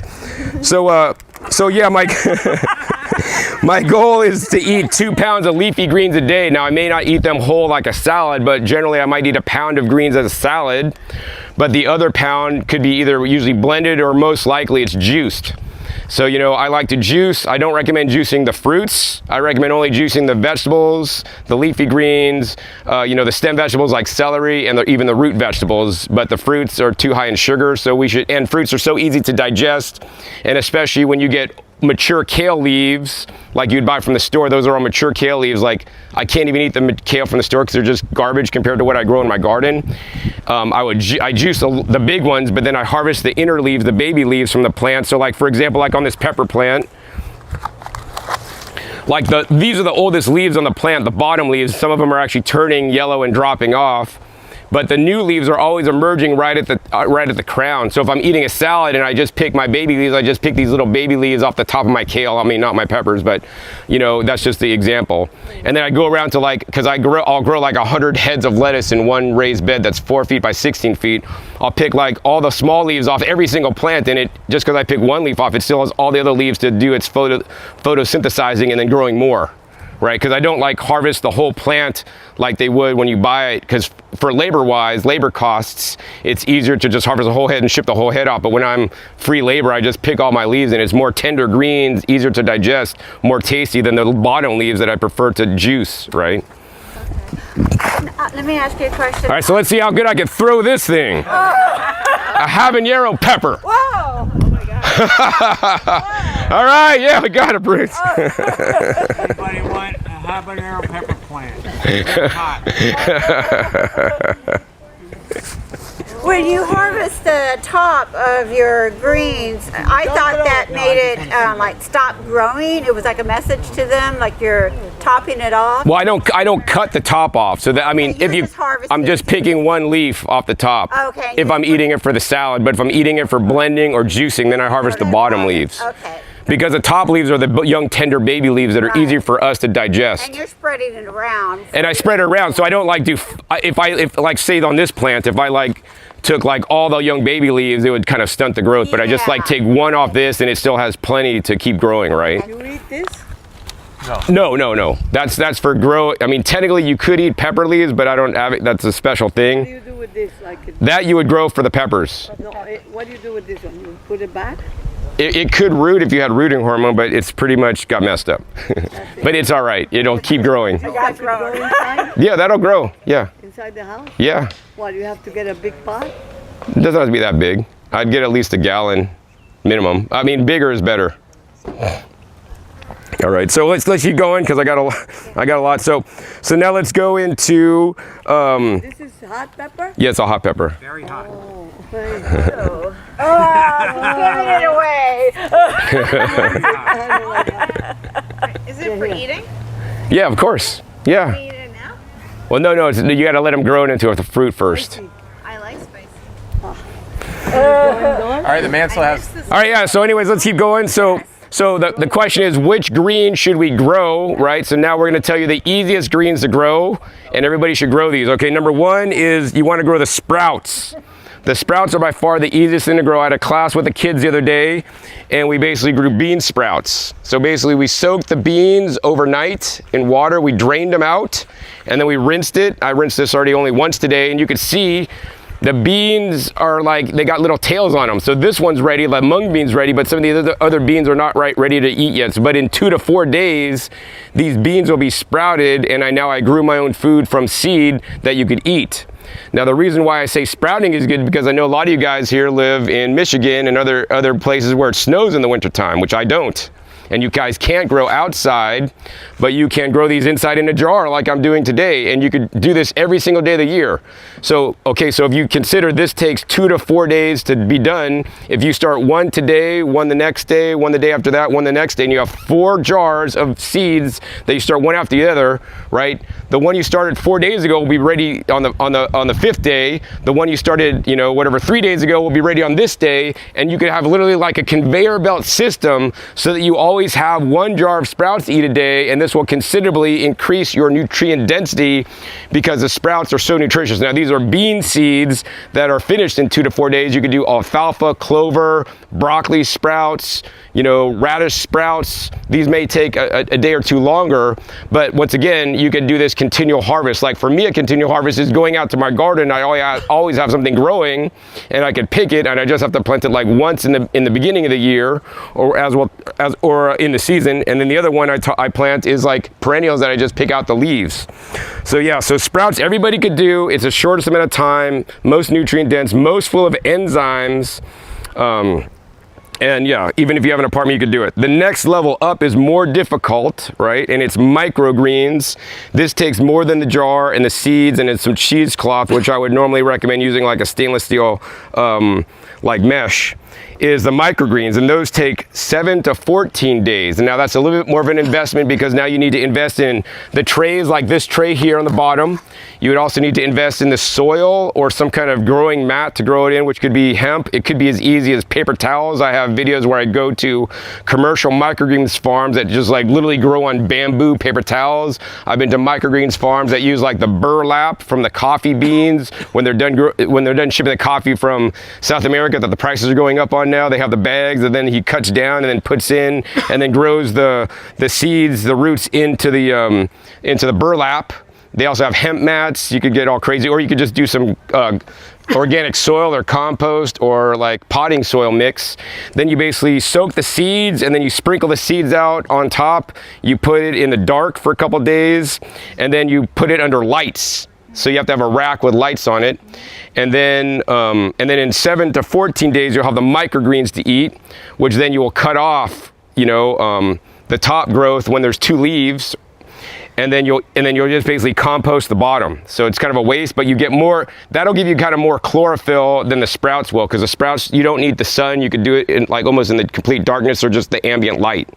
So yeah, my goal is to eat 2 pounds of leafy greens a day. Now I may not eat them whole like a salad, but generally I might eat a pound of greens as a salad. But the other pound could be either usually blended or most likely it's juiced. So, you know, I like to juice. I don't recommend juicing the fruits. I recommend only juicing the vegetables, the leafy greens, you know, the stem vegetables like celery, and even the root vegetables. But the fruits are too high in sugar, so and fruits are so easy to digest. And especially when you get mature kale leaves like you'd buy from the store, those are all mature kale leaves. Like I can't even eat the kale from the store because they're just garbage compared to what I grow in my garden. I juice the big ones, but then I harvest the inner leaves, the baby leaves from the plant. So like for example, like on this pepper plant, like these are the oldest leaves on the plant, the bottom leaves. Some of them are actually turning yellow and dropping off. But the new leaves are always emerging right at the crown. So if I'm eating a salad and I just pick my baby leaves, I just pick these little baby leaves off the top of my kale. I mean, not my peppers, but you know, that's just the example. And then I go around to like, because I'll grow like 100 heads of lettuce in one raised bed that's 4 feet by 16 feet. I'll pick like all the small leaves off every single plant, and it just because I pick one leaf off, it still has all the other leaves to do its photosynthesizing and then growing more. Right, because I don't like harvest the whole plant like they would when you buy it, because for labor costs, it's easier to just harvest the whole head and ship the whole head off. But when I'm free labor, I just pick all my leaves, and it's more tender greens, easier to digest, more tasty than the bottom leaves that I prefer to juice, right? Let me ask you a question. All right, so let's see how good I can throw this thing. A habanero pepper. Whoa! Oh my God. All right, yeah, we got it, Bruce. Anybody want a habanero pepper plant? They're hot. When you harvest the top of your greens, I thought that made it like stop growing. It was like a message to them, like you're topping it off. Well, I don't cut the top off. So that, I mean, I'm just picking one leaf off the top. Okay. If I'm eating it for the salad, but if I'm eating it for blending or juicing, then I harvest the bottom leaves. Okay. Because the top leaves are the young tender baby leaves that are easier for us to digest. And you're spreading it around. And I spread it around, so I don't like if like say on this plant, if I like took like all the young baby leaves, it would kind of stunt the growth. But I just like take one off this, and it still has plenty to keep growing, right? You eat this? No. That's for grow. I mean, technically you could eat pepper leaves, but I don't have it. That's a special thing. What do you do with this? That you would grow for the peppers. No, what do you do with this one? You put it back? It could root if you had rooting hormone, but it's pretty much got messed up. But it's all right. It'll keep growing. Inside? Yeah, that'll grow. Yeah. Inside the house? Yeah. What, you have to get a big pot? It doesn't have to be that big. I'd get at least a gallon minimum. I mean, bigger is better. All right, so let's keep going because I got a lot. So now let's go into. This is hot pepper? Yeah, it's a hot pepper. Very hot. Oh, very good. Giving it away. Is it for eating? Yeah, of course. Yeah. Eat it now? Well, no. You got to let them grow it into a fruit first. I like spicy. right, the man still has. All right, yeah. So, anyways, let's keep going. So the question is, which green should we grow, right? So now we're going to tell you the easiest greens to grow, and everybody should grow these. Okay, number one is you want to grow the sprouts. The sprouts are by far the easiest thing to grow. I had a class with the kids the other day, and we basically grew bean sprouts. So basically we soaked the beans overnight in water, we drained them out, and then we rinsed it. I rinsed this already only once today, and you could see the beans are like, they got little tails on them. So this one's ready, the mung bean's ready, but some of the other beans are not ready to eat yet. But in 2 to 4 days, these beans will be sprouted, and I grew my own food from seed that you could eat. Now, the reason why I say sprouting is good because I know a lot of you guys here live in Michigan and other places where it snows in the wintertime, which I don't. And you guys can't grow outside, but you can grow these inside in a jar like I'm doing today. And you could do this every single day of the year. So, okay, so if you consider this takes 2 to 4 days to be done, if you start one today, one the next day, one the day after that, one the next day, and you have 4 jars of seeds that you start one after the other, right? The one you started 4 days ago will be ready on the 5th day. The one you started, 3 days ago will be ready on this day. And you could have literally like a conveyor belt system so that you always have 1 jar of sprouts to eat a day, and this will considerably increase your nutrient density because the sprouts are so nutritious. Now, these are bean seeds that are finished in 2 to 4 days. You could do alfalfa, clover, broccoli sprouts, radish sprouts. These may take a day or two longer, but once again, you can do this continual harvest. Like for me, a continual harvest is going out to my garden. I always have something growing, and I could pick it, and I just have to plant it like once in the beginning of the year, or in the season. And then the other one I plant is like perennials that I just pick out the leaves. So yeah, so sprouts everybody could do. It's the shortest amount of time, most nutrient dense, most full of enzymes. And yeah, even if you have an apartment, you could do it. The next level up is more difficult, right? And it's microgreens. This takes more than the jar and the seeds, and it's some cheesecloth, which I would normally recommend using like a stainless steel like mesh, is the microgreens, and those take 7 to 14 days. And now that's a little bit more of an investment because now you need to invest in the trays like this tray here on the bottom. You would also need to invest in the soil or some kind of growing mat to grow it in, which could be hemp. It could be as easy as paper towels. I have videos where I go to commercial microgreens farms that just like literally grow on bamboo paper towels. I've been to microgreens farms that use like the burlap from the coffee beans when they're done shipping the coffee from South America that the prices are going up on now. They have the bags, and then he cuts down and then puts in and then grows the seeds, the roots into the burlap. They also have hemp mats. You could get all crazy, or you could just do some organic soil or compost or like potting soil mix. Then you basically soak the seeds, and then you sprinkle the seeds out on top. You put it in the dark for a couple days, and then you put it under lights. So you have to have a rack with lights on it. And then in 7 to 14 days, you'll have the microgreens to eat, which then you will cut off, the top growth when there's 2 leaves. And then you'll just basically compost the bottom. So it's kind of a waste, but you get more, that'll give you kind of more chlorophyll than the sprouts will, because the sprouts, you don't need the sun. You could do it in like almost in the complete darkness or just the ambient light.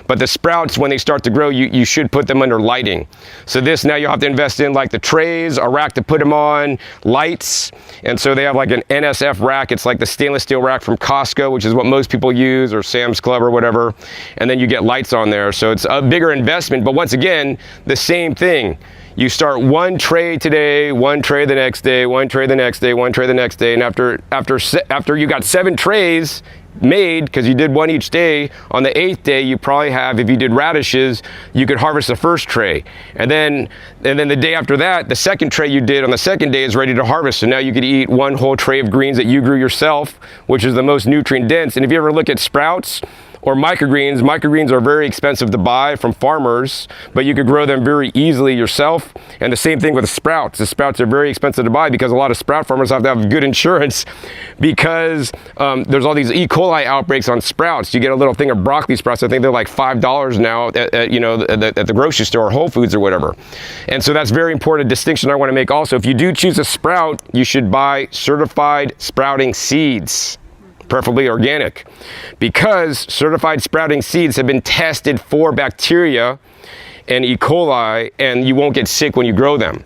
But the sprouts, when they start to grow, you should put them under lighting. So this, now you'll have to invest in like the trays, a rack to put them on, lights. And so they have like an NSF rack. It's like the stainless steel rack from Costco, which is what most people use, or Sam's Club or whatever. And then you get lights on there. So it's a bigger investment, but once again, the same thing. You start 1 tray today, 1 tray the next day, 1 tray the next day, 1 tray the next day, and after you got 7 trays made, because you did 1 each day, on the 8th day you probably have, if you did radishes, you could harvest the first tray, and then the day after that, the second tray you did on the second day is ready to harvest. So now you could eat 1 whole tray of greens that you grew yourself, which is the most nutrient dense. And if you ever look at sprouts or microgreens are very expensive to buy from farmers, but you could grow them very easily yourself. And the same thing with the sprouts. The sprouts are very expensive to buy because a lot of sprout farmers have to have good insurance because there's all these E. coli outbreaks on sprouts. You get a little thing of broccoli sprouts. I think they're like $5 now at the grocery store or Whole Foods or whatever. And so that's very important distinction I want to make also. If you do choose a sprout, you should buy certified sprouting seeds, preferably organic, because certified sprouting seeds have been tested for bacteria and E. coli, and you won't get sick when you grow them.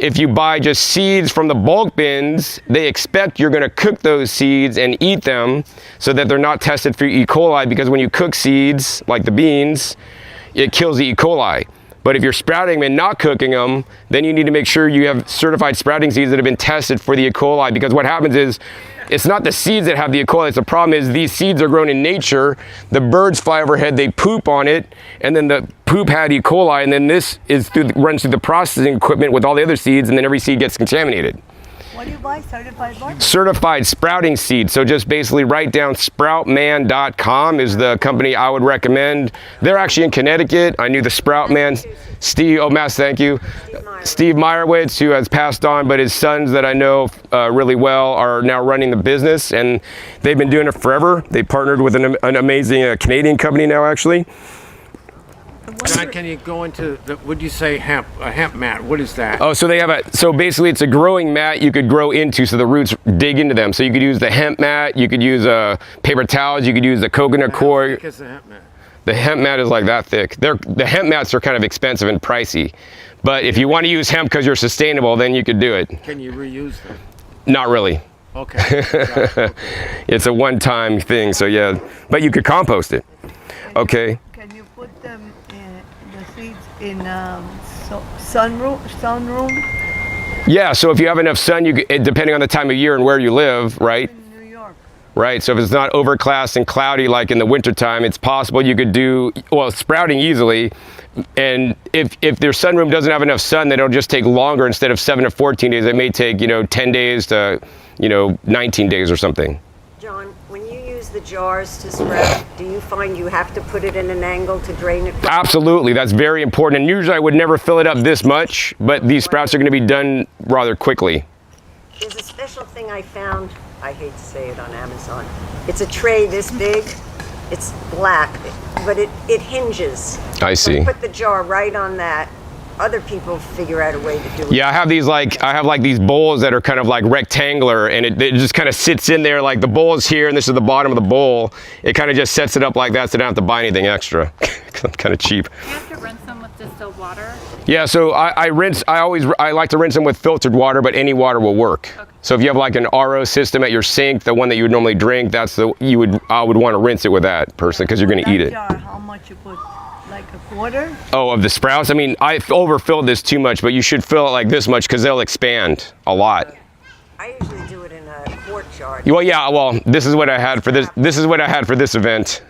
if you buy just seeds from the bulk bins, they expect you're going to cook those seeds and eat them so that they're not tested for E. coli, because when you cook seeds, like the beans, it kills the E. coli. But if you're sprouting them and not cooking them, then you need to make sure you have certified sprouting seeds that have been tested for the E. coli, because what happens is, it's not the seeds that have the E. coli. It's the problem is these seeds are grown in nature. The birds fly overhead, they poop on it, and then the poop had E. coli, and then this is runs through the processing equipment with all the other seeds, and then every seed gets contaminated. What do you buy? Certified what? Certified sprouting seeds. So just basically write down sproutman.com is the company I would recommend. They're actually in Connecticut. I knew the Sproutman, Steve, oh Mass, thank you. Steve Meyerowitz, who has passed on, but his sons that I know really well are now running the business, and they've been doing it forever. They partnered with an amazing Canadian company now, actually. John, can you go into the, would you say hemp, a hemp mat? What is that? Oh, so they have so basically it's a growing mat you could grow into, so the roots dig into them. So you could use the hemp mat, you could use paper towels, you could use the coconut cord. How thick is the hemp mat? The hemp mat is like that thick. The hemp mats are kind of expensive and pricey. But if you want to use hemp because you're sustainable, then you could do it. Can you reuse them? Not really. Okay. It's a one-time thing, so yeah. But you could compost it. Okay. Can you put them in the seeds in sunroom? Yeah, so if you have enough sun, you could, depending on the time of year and where you live, right? In New York. Right, so if it's not overcast and cloudy like in the wintertime, it's possible you could do, well, sprouting easily. And if their sunroom doesn't have enough sun, then it'll just take longer. Instead of 7 to 14 days, it may take, 10 days to, 19 days or something. John, when you use the jars to sprout, do you find you have to put it in an angle to drain it? Absolutely, that's very important. And usually I would never fill it up this much, but these sprouts are going to be done rather quickly. There's a special thing I found, I hate to say it, on Amazon. It's a tray this big. It's black, but it hinges. I see. So put the jar right on that. Other people figure out a way to do it. Yeah, I have these bowls that are kind of like rectangular, and it just kind of sits in there, like the bowl is here and this is the bottom of the bowl. It kind of just sets it up like that, so I don't have to buy anything extra. I'm kind of cheap. Do you have to rinse them with distilled water? Yeah, so I like to rinse them with filtered water, but any water will work. Okay. So if you have like an RO system at your sink, the one that you would normally drink, I would want to rinse it with that personally, because you're going to eat it. Jar, how much you put? Like a quarter? Oh, of the sprouts? I mean, I overfilled this too much, but you should fill it like this much because they'll expand a lot. I usually do it in a quart jar. Well, yeah. Well, this is what I had for this. This is what I had for this event.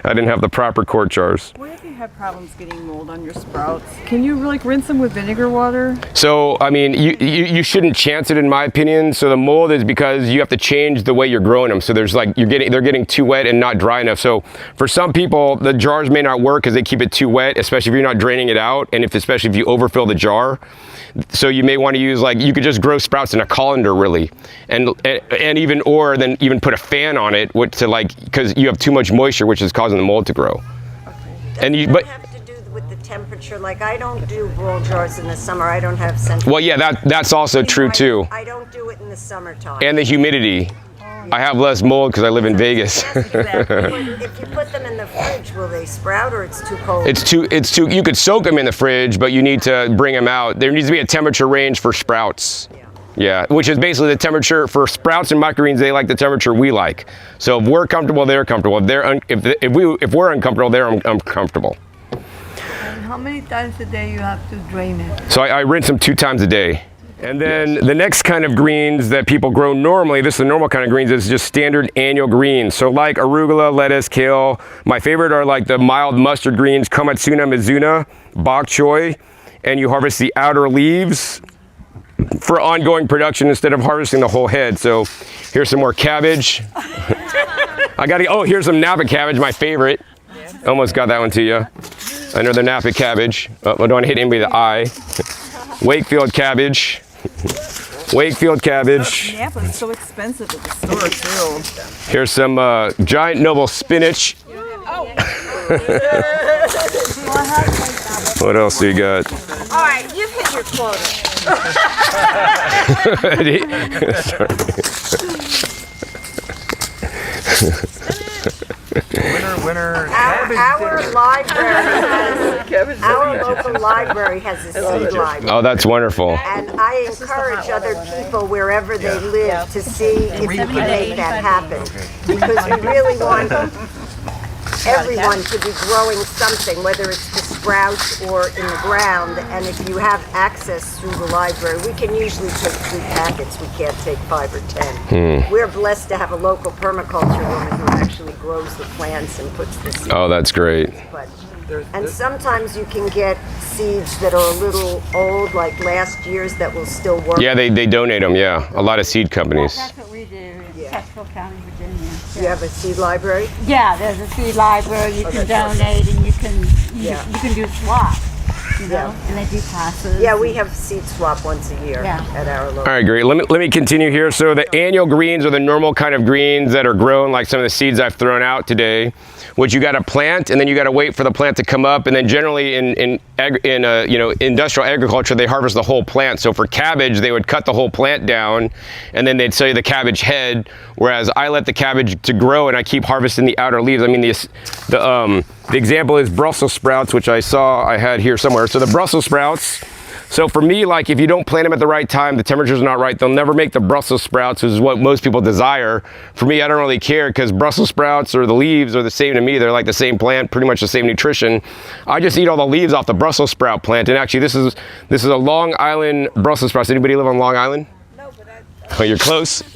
I didn't have the proper quart jars. What if you have problems getting mold on your sprouts? Can you rinse them with vinegar water? So, I mean, you shouldn't chance it, in my opinion. So the mold is because you have to change the way you're growing them. So there's like they're getting too wet and not dry enough. So for some people, the jars may not work because they keep it too wet, especially if you're not draining it out, and especially if you overfill the jar. So you may want to use you could just grow sprouts in a colander, really, and even put a fan on it because you have too much moisture, which is causing the mold to grow. Okay. And but have to do with the temperature. Like I don't do roll jars in the summer. I don't have central. Well, yeah, that's also true too. I don't do it in the summertime. And the humidity. I have less mold because I live in Vegas. Yes, exactly. If you put them in the fridge, will they sprout or it's too cold? It's too. You could soak them in the fridge, but you need to bring them out. There needs to be a temperature range for sprouts. Yeah, which is basically the temperature for sprouts and microgreens. They like the temperature we like. So if we're comfortable, they're comfortable. If we're uncomfortable, they're uncomfortable. And how many times a day you have to drain it? So I rinse them 2 times a day. And then the next kind of greens that people grow normally, this is the normal kind of greens, is just standard annual greens. So like arugula, lettuce, kale. My favorite are like the mild mustard greens, komatsuna, mizuna, bok choy, and you harvest the outer leaves for ongoing production instead of harvesting the whole head. So here's some more cabbage. Here's some Napa cabbage, my favorite. Almost got that one to you. Another Napa cabbage. I don't want to hit anybody in the eye. Wakefield cabbage. Wakefield cabbage. Napa's so expensive at the store too. Here's some giant noble spinach. What else do you got? All right, you've hit your quota. Winner. Our local library has a seed library. Oh, that's wonderful. And I encourage other people wherever they live to see if you can make that happen. Because we really want everyone to be growing something, whether it's the sprouts or in the ground. And if you have access through the library, we can usually take 3 packets. We can't take 5 or 10. We're blessed to have a local permaculture woman who actually grows the plants and puts the seeds. Oh, that's great. And sometimes you can get seeds that are a little old, like last year's, that will still work. Yeah, they donate them, yeah. A lot of seed companies. That's what we do in Chesterfield County, Virginia. You have a seed library? Yeah, there's a seed library. You can donate, and you can do swap. You know, and they do classes. Yeah, we have seed swap once a year at our local. All right, great. Let me continue here. So the annual greens are the normal kind of greens that are grown, like some of the seeds I've thrown out today, which you got to plant, and then you got to wait for the plant to come up. And then generally in industrial agriculture, they harvest the whole plant. So for cabbage, they would cut the whole plant down, and then they'd sell you the cabbage head. Whereas I let the cabbage to grow, and I keep harvesting the outer leaves. I mean, the example is Brussels sprouts, which I had here somewhere. So the Brussels sprouts. So for me, like if you don't plant them at the right time, the temperature's not right, they'll never make the Brussels sprouts, which is what most people desire. For me, I don't really care because Brussels sprouts or the leaves are the same to me. They're like the same plant, pretty much the same nutrition. I just eat all the leaves off the Brussels sprout plant. And actually, this is a Long Island Brussels sprouts. Anybody live on Long Island? No, but oh, you're close. Do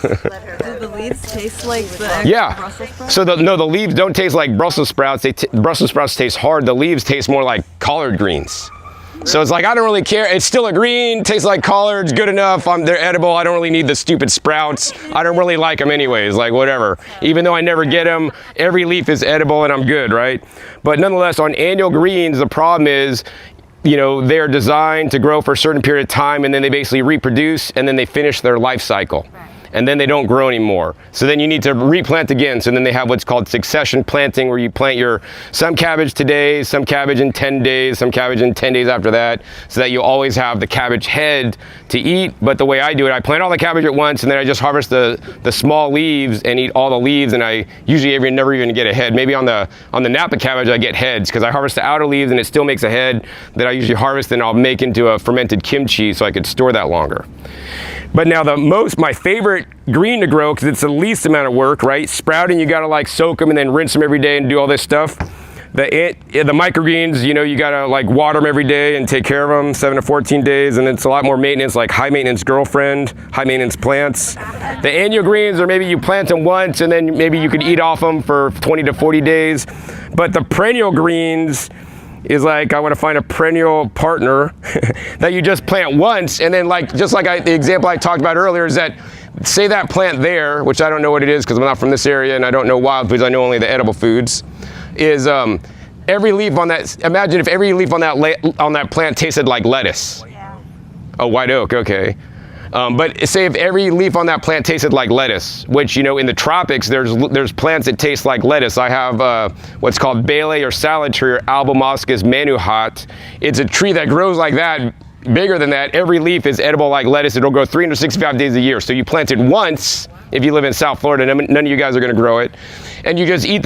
the leaves taste like the actual Brussels sprouts? So the leaves don't taste like Brussels sprouts. Brussels sprouts taste hard. The leaves taste more like collard greens. So it's like, I don't really care. It's still a green, tastes like collards, good enough. They're edible. I don't really need the stupid sprouts. I don't really like them anyways, like whatever. Even though I never get them, every leaf is edible and I'm good, right? But nonetheless, on annual greens, the problem is, they're designed to grow for a certain period of time, and then they basically reproduce, and then they finish their life cycle. And then they don't grow anymore. So then you need to replant again. So then they have what's called succession planting, where you plant some cabbage today, some cabbage in 10 days, some cabbage in 10 days after that, so that you always have the cabbage head to eat. But the way I do it, I plant all the cabbage at once, and then I just harvest the small leaves and eat all the leaves, and I usually never even get a head. Maybe on the Napa cabbage I get heads, because I harvest the outer leaves and it still makes a head that I usually harvest, and I'll make into a fermented kimchi so I could store that longer. But now my favorite green to grow, because it's the least amount of work, right? Sprouting, you gotta like soak them and then rinse them every day and do all this stuff. The microgreens, you gotta like water them every day and take care of them 7 to 14 days, and it's a lot more maintenance, like high maintenance girlfriend, high maintenance plants. The annual greens, or maybe you plant them once and then maybe you could eat off them for 20 to 40 days. But the perennial greens is like, I want to find a perennial partner that you just plant once, and then the example I talked about earlier is that, say that plant there, which I don't know what it is because I'm not from this area and I don't know wild foods, I know only the edible foods, is every leaf on that, imagine if every leaf on that plant tasted like lettuce. Yeah. Oh, white oak, okay. But say if every leaf on that plant tasted like lettuce, which, in the tropics, there's plants that taste like lettuce. I have what's called Bele or salad tree, or Albomoscus manuhat. It's a tree that grows like that, bigger than that. Every leaf is edible like lettuce. It'll grow 365 days a year. So you plant it once. If you live in South Florida, none of you guys are going to grow it, and you just eat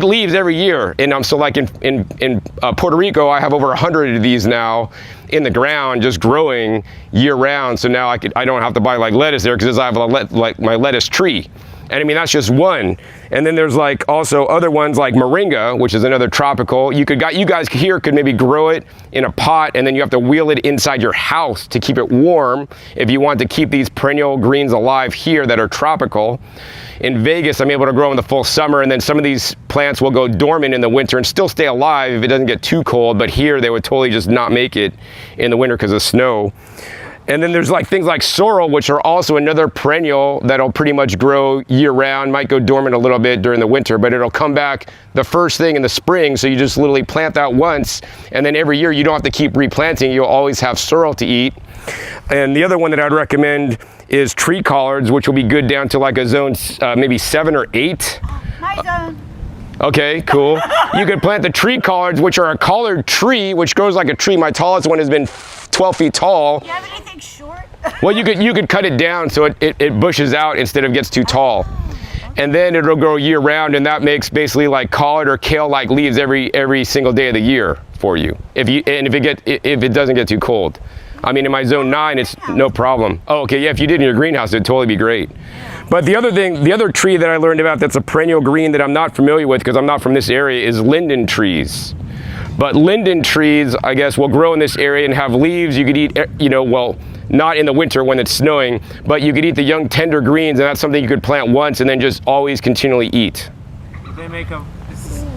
leaves every year. And so like in Puerto Rico, I have over 100 of these now in the ground, just growing year round. So now I don't have to buy like lettuce there, because I have my lettuce tree. And I mean, that's just one. And then there's like also other ones like moringa, which is another tropical. You guys here could maybe grow it in a pot, and then you have to wheel it inside your house to keep it warm if you want to keep these perennial greens alive here that are tropical. In Vegas, I'm able to grow them in the full summer, and then some of these plants will go dormant in the winter and still stay alive if it doesn't get too cold, but here they would totally just not make it in the winter because of snow. And then there's like things like sorrel, which are also another perennial that'll pretty much grow year round, might go dormant a little bit during the winter, but it'll come back the first thing in the spring. So you just literally plant that once, and then every year you don't have to keep replanting. You'll always have sorrel to eat. And the other one that I'd recommend is tree collards, which will be good down to like a zone maybe 7 or 8. My zone. Okay, cool. You could plant the tree collards, which are a collard tree, which grows like a tree. My tallest one has been 12 feet tall. Do you have anything short? Well, you could cut it down so it bushes out instead of gets too tall. and then it'll grow year round, and that makes basically like collard or kale like leaves every single day of the year for you. If it doesn't get too cold. I mean, in my zone 9, it's no problem. Oh, okay, yeah, if you did in your greenhouse, it'd totally be great. But the other tree that I learned about that's a perennial green that I'm not familiar with because I'm not from this area is linden trees. But linden trees, I guess, will grow in this area and have leaves you could eat, well, not in the winter when it's snowing, but you could eat the young tender greens, and that's something you could plant once and then just always continually eat. They make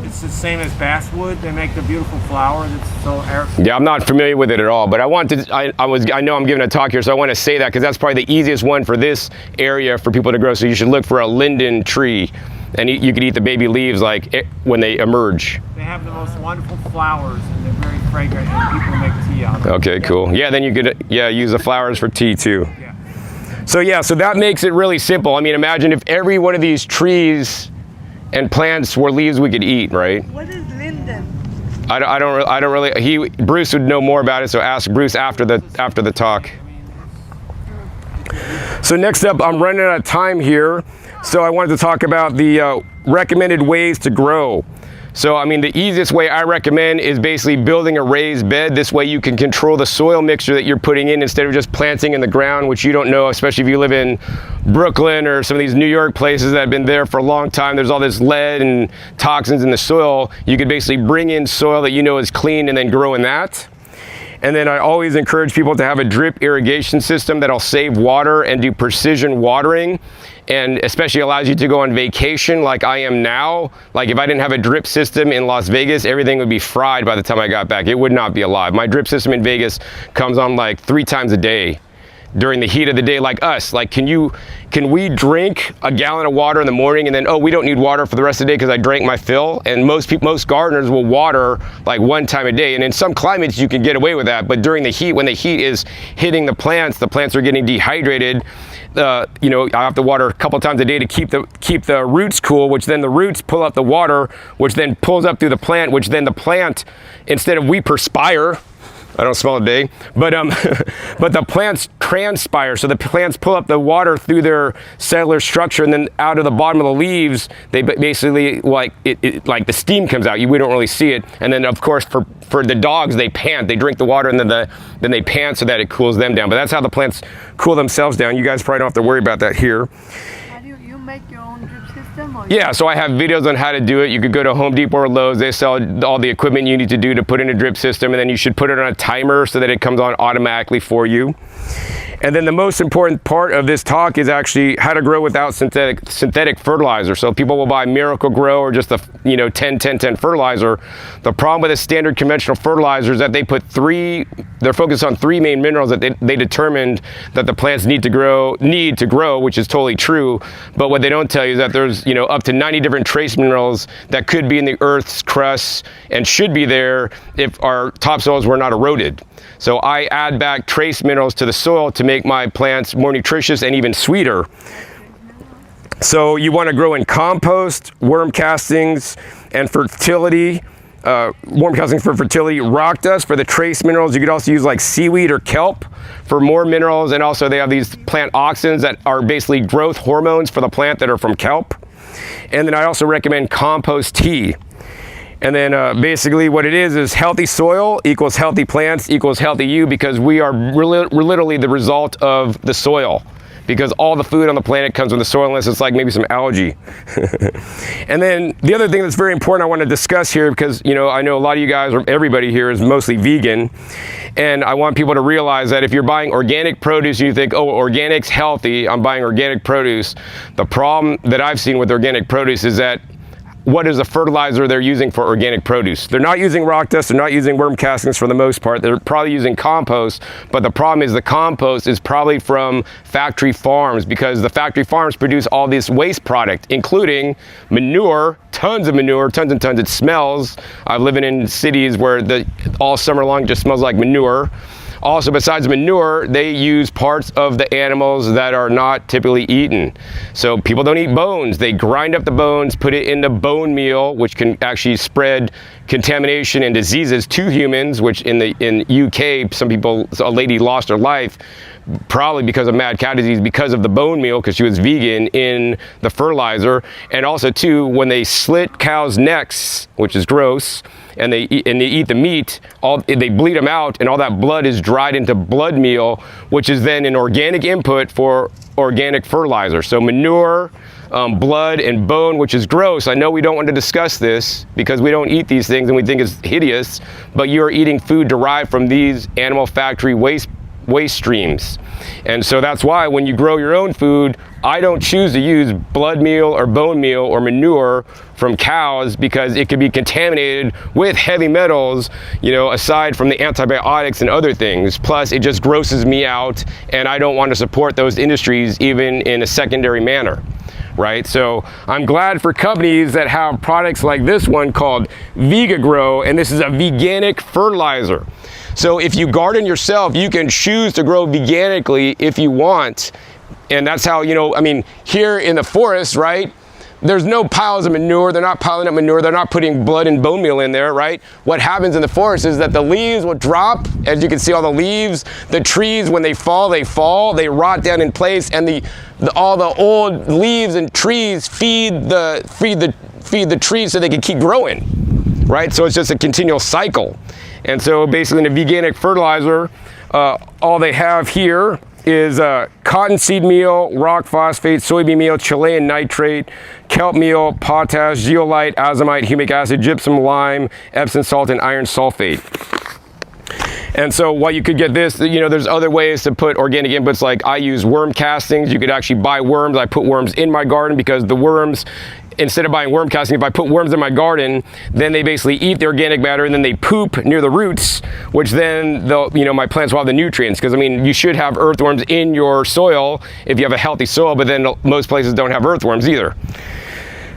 it's the same as basswood. They make the beautiful flower that's so Yeah, I'm not familiar with it at all, but I know I'm giving a talk here, so I want to say that because that's probably the easiest one for this area for people to grow. So you should look for a linden tree, and you could eat the baby leaves like when they emerge. They have the most wonderful flowers, and they're very fragrant, and people make tea out of them. Okay, cool. Yeah, then you could use the flowers for tea too. Yeah. So that makes it really simple. I mean, imagine if every one of these trees and plants were leaves we could eat, right? What is linden? I don't really. Bruce would know more about it, so ask Bruce after the talk. So next up, I'm running out of time here, so I wanted to talk about the recommended ways to grow. So, I mean, the easiest way I recommend is basically building a raised bed. This way you can control the soil mixture that you're putting in instead of just planting in the ground, which you don't know, especially if you live in Brooklyn or some of these New York places that have been there for a long time. There's all this lead and toxins in the soil. You could basically bring in soil that you know is clean and then grow in that. And then I always encourage people to have a drip irrigation system that'll save water and do precision watering, and especially allows you to go on vacation like I am now. Like if I didn't have a drip system in Las Vegas, everything would be fried by the time I got back. It would not be alive. My drip system in Vegas comes on like 3 times a day during the heat of the day, like us. Like, can we drink a gallon of water in the morning and then, oh, we don't need water for the rest of the day because I drank my fill? And most gardeners will water like 1 time a day. And in some climates you can get away with that, but during the heat, when the heat is hitting the plants are getting dehydrated. I have to water a couple times a day to keep the roots cool, which then the roots pull up the water, which then pulls up through the plant, which then the plant, instead of we perspire, I don't smell a day, but the plants transpire. So the plants pull up the water through their cellular structure, and then out of the bottom of the leaves, they basically like the steam comes out. We don't really see it. And then of course for the dogs, they pant. They drink the water and then they pant so that it cools them down. But that's how the plants cool themselves down. You guys probably don't have to worry about that here. How do you make your own drip system? Or yeah, so I have videos on how to do it. You could go to Home Depot or Lowe's. They sell all the equipment you need to do to put in a drip system, and then you should put it on a timer so that it comes on automatically for you. And then the most important part of this talk is actually how to grow without synthetic fertilizer. So people will buy Miracle-Gro or just the 10-10-10 fertilizer. The problem with a standard conventional fertilizer is that they're focused on 3 main minerals that they determined that the plants need to grow, which is totally true. But what they don't tell you is that there's up to 90 different trace minerals that could be in the Earth's crust and should be there if our topsoils were not eroded. So I add back trace minerals to the soil to make my plants more nutritious and even sweeter. So you want to grow in compost, worm castings, and fertility. Worm castings for fertility, rock dust for the trace minerals. You could also use like seaweed or kelp for more minerals. And also they have these plant auxins that are basically growth hormones for the plant that are from kelp. And then I also recommend compost tea. And then basically what it is healthy soil equals healthy plants equals healthy you, because we're literally the result of the soil. Because all the food on the planet comes from the soil, unless it's like maybe some algae. And then the other thing that's very important I want to discuss here, because I know a lot of you guys, or everybody here, is mostly vegan, and I want people to realize that if you're buying organic produce and you think, oh, organic's healthy, I'm buying organic produce, the problem that I've seen with organic produce is that what is the fertilizer they're using for organic produce? They're not using rock dust, they're not using worm castings for the most part, they're probably using compost, but the problem is the compost is probably from factory farms, because the factory farms produce all this waste product, including manure, tons and tons. It smells. I'm living in cities where all summer long it just smells like manure. Also, besides manure, they use parts of the animals that are not typically eaten. So people don't eat bones. They grind up the bones, put it into bone meal, which can actually spread contamination and diseases to humans, which in UK, a lady lost her life probably because of mad cow disease because of the bone meal, because she was vegan, in the fertilizer. And also too, when they slit cows' necks, which is gross, and they eat the meat, they bleed them out, and all that blood is dried into blood meal, which is then an organic input for organic fertilizer. So manure, blood, and bone, which is gross. I know we don't want to discuss this because we don't eat these things and we think it's hideous, but you are eating food derived from these animal factory waste streams. And so that's why when you grow your own food, I don't choose to use blood meal or bone meal or manure from cows because it could be contaminated with heavy metals, aside from the antibiotics and other things. Plus, it just grosses me out, and I don't want to support those industries even in a secondary manner. Right? So I'm glad for companies that have products like this one called VegaGrow, and this is a veganic fertilizer. So if you garden yourself, you can choose to grow veganically if you want. And that's how, here in the forest, right? There's no piles of manure. They're not piling up manure. They're not putting blood and bone meal in there, right? What happens in the forest is that the leaves will drop. As you can see, all the leaves, the trees, when they fall, they rot down in place, and all the old leaves and trees feed the trees so they can keep growing, right? So it's just a continual cycle. And so basically in a veganic fertilizer, all they have here is cottonseed meal, rock phosphate, soybean meal, Chilean nitrate, kelp meal, potash, zeolite, azomite, humic acid, gypsum, lime, Epsom salt, and iron sulfate. And so while you could get this, there's other ways to put organic inputs. Like I use worm castings. You could actually buy worms. I put worms in my garden because the worms, instead of buying worm casting, if I put worms in my garden, then they basically eat the organic matter and then they poop near the roots, which then my plants will have the nutrients. Because you should have earthworms in your soil if you have a healthy soil, but then most places don't have earthworms either.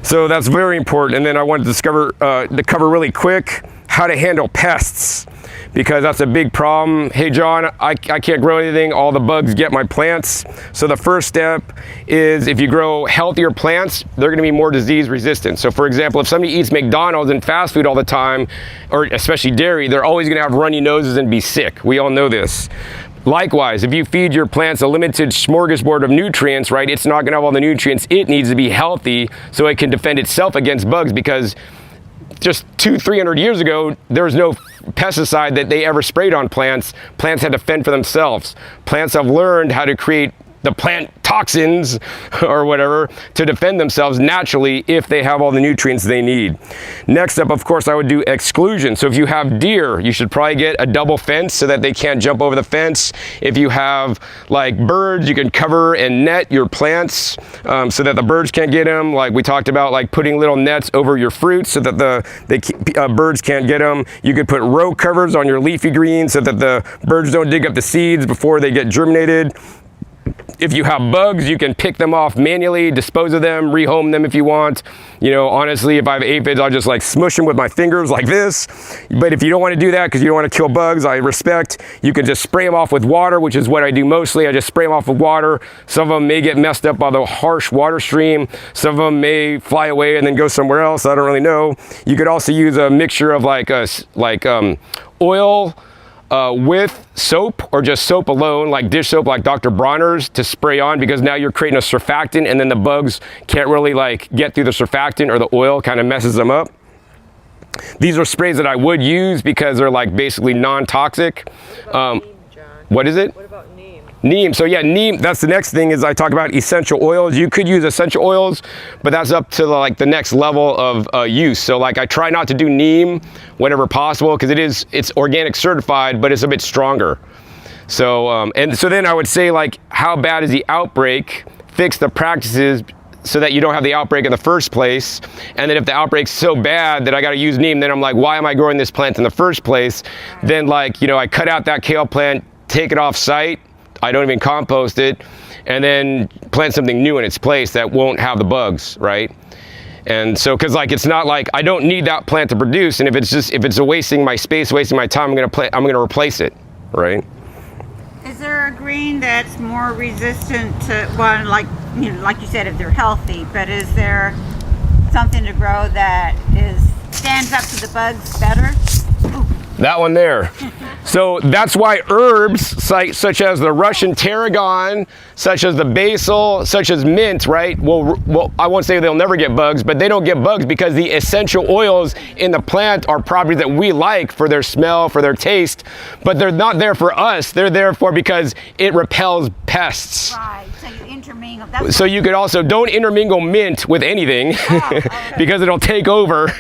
So that's very important. And then I wanted to cover really quick how to handle pests, because that's a big problem. Hey John, I can't grow anything, all the bugs get my plants. So the first step is, if you grow healthier plants, they're gonna be more disease resistant. So for example, if somebody eats McDonald's and fast food all the time, or especially dairy, they're always gonna have runny noses and be sick. We all know this. Likewise, if you feed your plants a limited smorgasbord of nutrients, right, it's not gonna have all the nutrients it needs to be healthy so it can defend itself against bugs, because just 200-300 years ago, there was no pesticide that they ever sprayed on plants. Plants had to fend for themselves. Plants have learned how to create the plant toxins or whatever to defend themselves naturally if they have all the nutrients they need. Next up, of course, I would do exclusion. So if you have deer, you should probably get a double fence so that they can't jump over the fence. If you have like birds, you can cover and net your plants so that the birds can't get them. Like we talked about, like putting little nets over your fruits so that the birds can't get them. You could put row covers on your leafy greens so that the birds don't dig up the seeds before they get germinated. If you have bugs, you can pick them off manually, dispose of them, rehome them if you want. Honestly, if I have aphids, I'll just like smush them with my fingers like this. But if you don't want to do that because you don't want to kill bugs, I respect, you can just spray them off with water, which is what I do mostly. I just spray them off with water. Some of them may get messed up by the harsh water stream. Some of them may fly away and then go somewhere else. I don't really know. You could also use a mixture of oil, with soap, or just soap alone, like dish soap, like Dr. Bronner's, to spray on, because now you're creating a surfactant and then the bugs can't really get through the surfactant, or the oil kind of messes them up. These are sprays that I would use because they're basically non-toxic. What is it? What about neem? Neem. So yeah, neem, that's the next thing, is I talk about essential oils. You could use essential oils, but that's up to the next level of use. So I try not to do neem whenever possible, because it's organic certified, but it's a bit stronger. So, so then I would say how bad is the outbreak? Fix the practices so that you don't have the outbreak in the first place. And then if the outbreak's so bad that I gotta use neem, then I'm why am I growing this plant in the first place? Then I cut out that kale plant, take it off site, I don't even compost it, and then plant something new in its place that won't have the bugs, right? And so, because it's not I don't need that plant to produce, and if it's wasting my space, wasting my time, I'm gonna replace it, right? Is there a green that's more resistant to, well, like you said, if they're healthy, but is there something to grow that stands up to the bugs better? That one there. So that's why herbs such as the Russian tarragon, such as the basil, such as mint, right? Well, I won't say they'll never get bugs, but they don't get bugs because the essential oils in the plant are properties that we like for their smell, for their taste, but they're not there for us. They're there for because it repels pests. Right, so you intermingle. So you could also, don't intermingle mint with anything because it'll take over.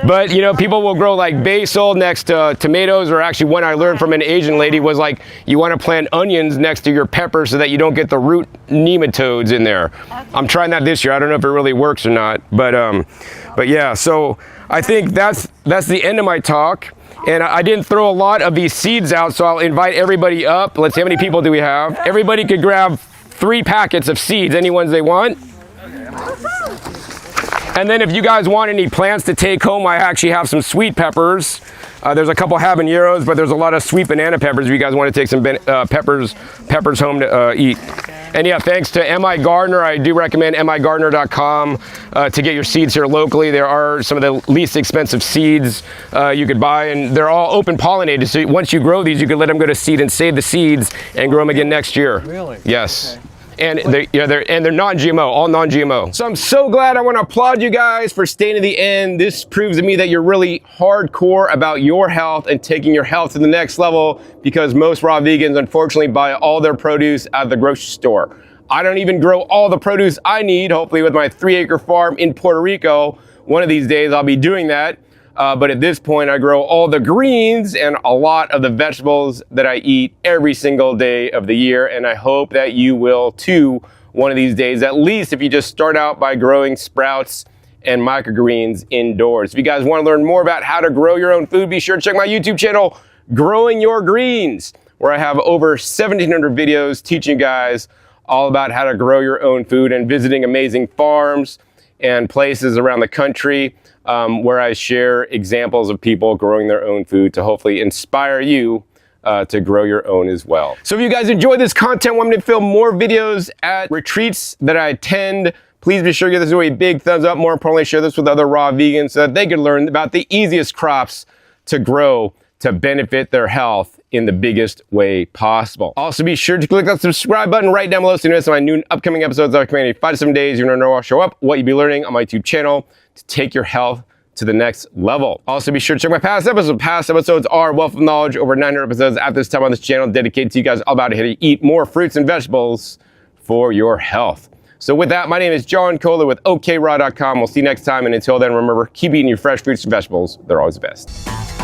But you know, people will grow like basil next to tomatoes, or actually one I learned from an Asian lady was like, you want to plant onions next to your pepper so that you don't get the root nematodes in there. Okay. I'm trying that this year. I don't know if it really works or not, but yeah, so I think that's the end of my talk. And I didn't throw a lot of these seeds out, so I'll invite everybody up. Let's see, how many people do we have? Everybody could grab 3 packets of seeds, any ones they want. And then if you guys want any plants to take home, I actually have some sweet peppers. There's a couple habaneros, but there's a lot of sweet banana peppers if you guys want to take some peppers home to eat. And yeah, thanks to M.I. Gardener. I do recommend migardener.com to get your seeds here locally. There are some of the least expensive seeds you could buy, and they're all open pollinated. So once you grow these, you can let them go to seed and save the seeds and grow them again next year. Really? Yes. Okay. And they're non-GMO, all non-GMO. So I'm so glad. I want to applaud you guys for staying to the end. This proves to me that you're really hardcore about your health and taking your health to the next level, because most raw vegans unfortunately buy all their produce at the grocery store. I don't even grow all the produce I need, hopefully with my 3-acre farm in Puerto Rico. One of these days I'll be doing that. But at this point, I grow all the greens and a lot of the vegetables that I eat every single day of the year. And I hope that you will too one of these days, at least if you just start out by growing sprouts and microgreens indoors. If you guys want to learn more about how to grow your own food, be sure to check my YouTube channel, Growing Your Greens, where I have over 1,700 videos teaching you guys all about how to grow your own food and visiting amazing farms and places around the country. Where I share examples of people growing their own food to hopefully inspire you to grow your own as well. So if you guys enjoy this content, want me to film more videos at retreats that I attend, please be sure to give this a big thumbs up. More importantly, share this with other raw vegans so that they can learn about the easiest crops to grow to benefit their health in the biggest way possible. Also, be sure to click that subscribe button right down below so you know my new upcoming episodes that are coming in 5 to 7 days. You're gonna know I'll show up, what you'll be learning on my YouTube channel to take your health to the next level. Also, be sure to check my past episodes. Past episodes are wealth of knowledge, over 900 episodes at this time on this channel dedicated to you guys all about how to eat more fruits and vegetables for your health. So with that, my name is John Kohler with OKRAW.com. We'll see you next time, and until then, remember, keep eating your fresh fruits and vegetables. They're always the best.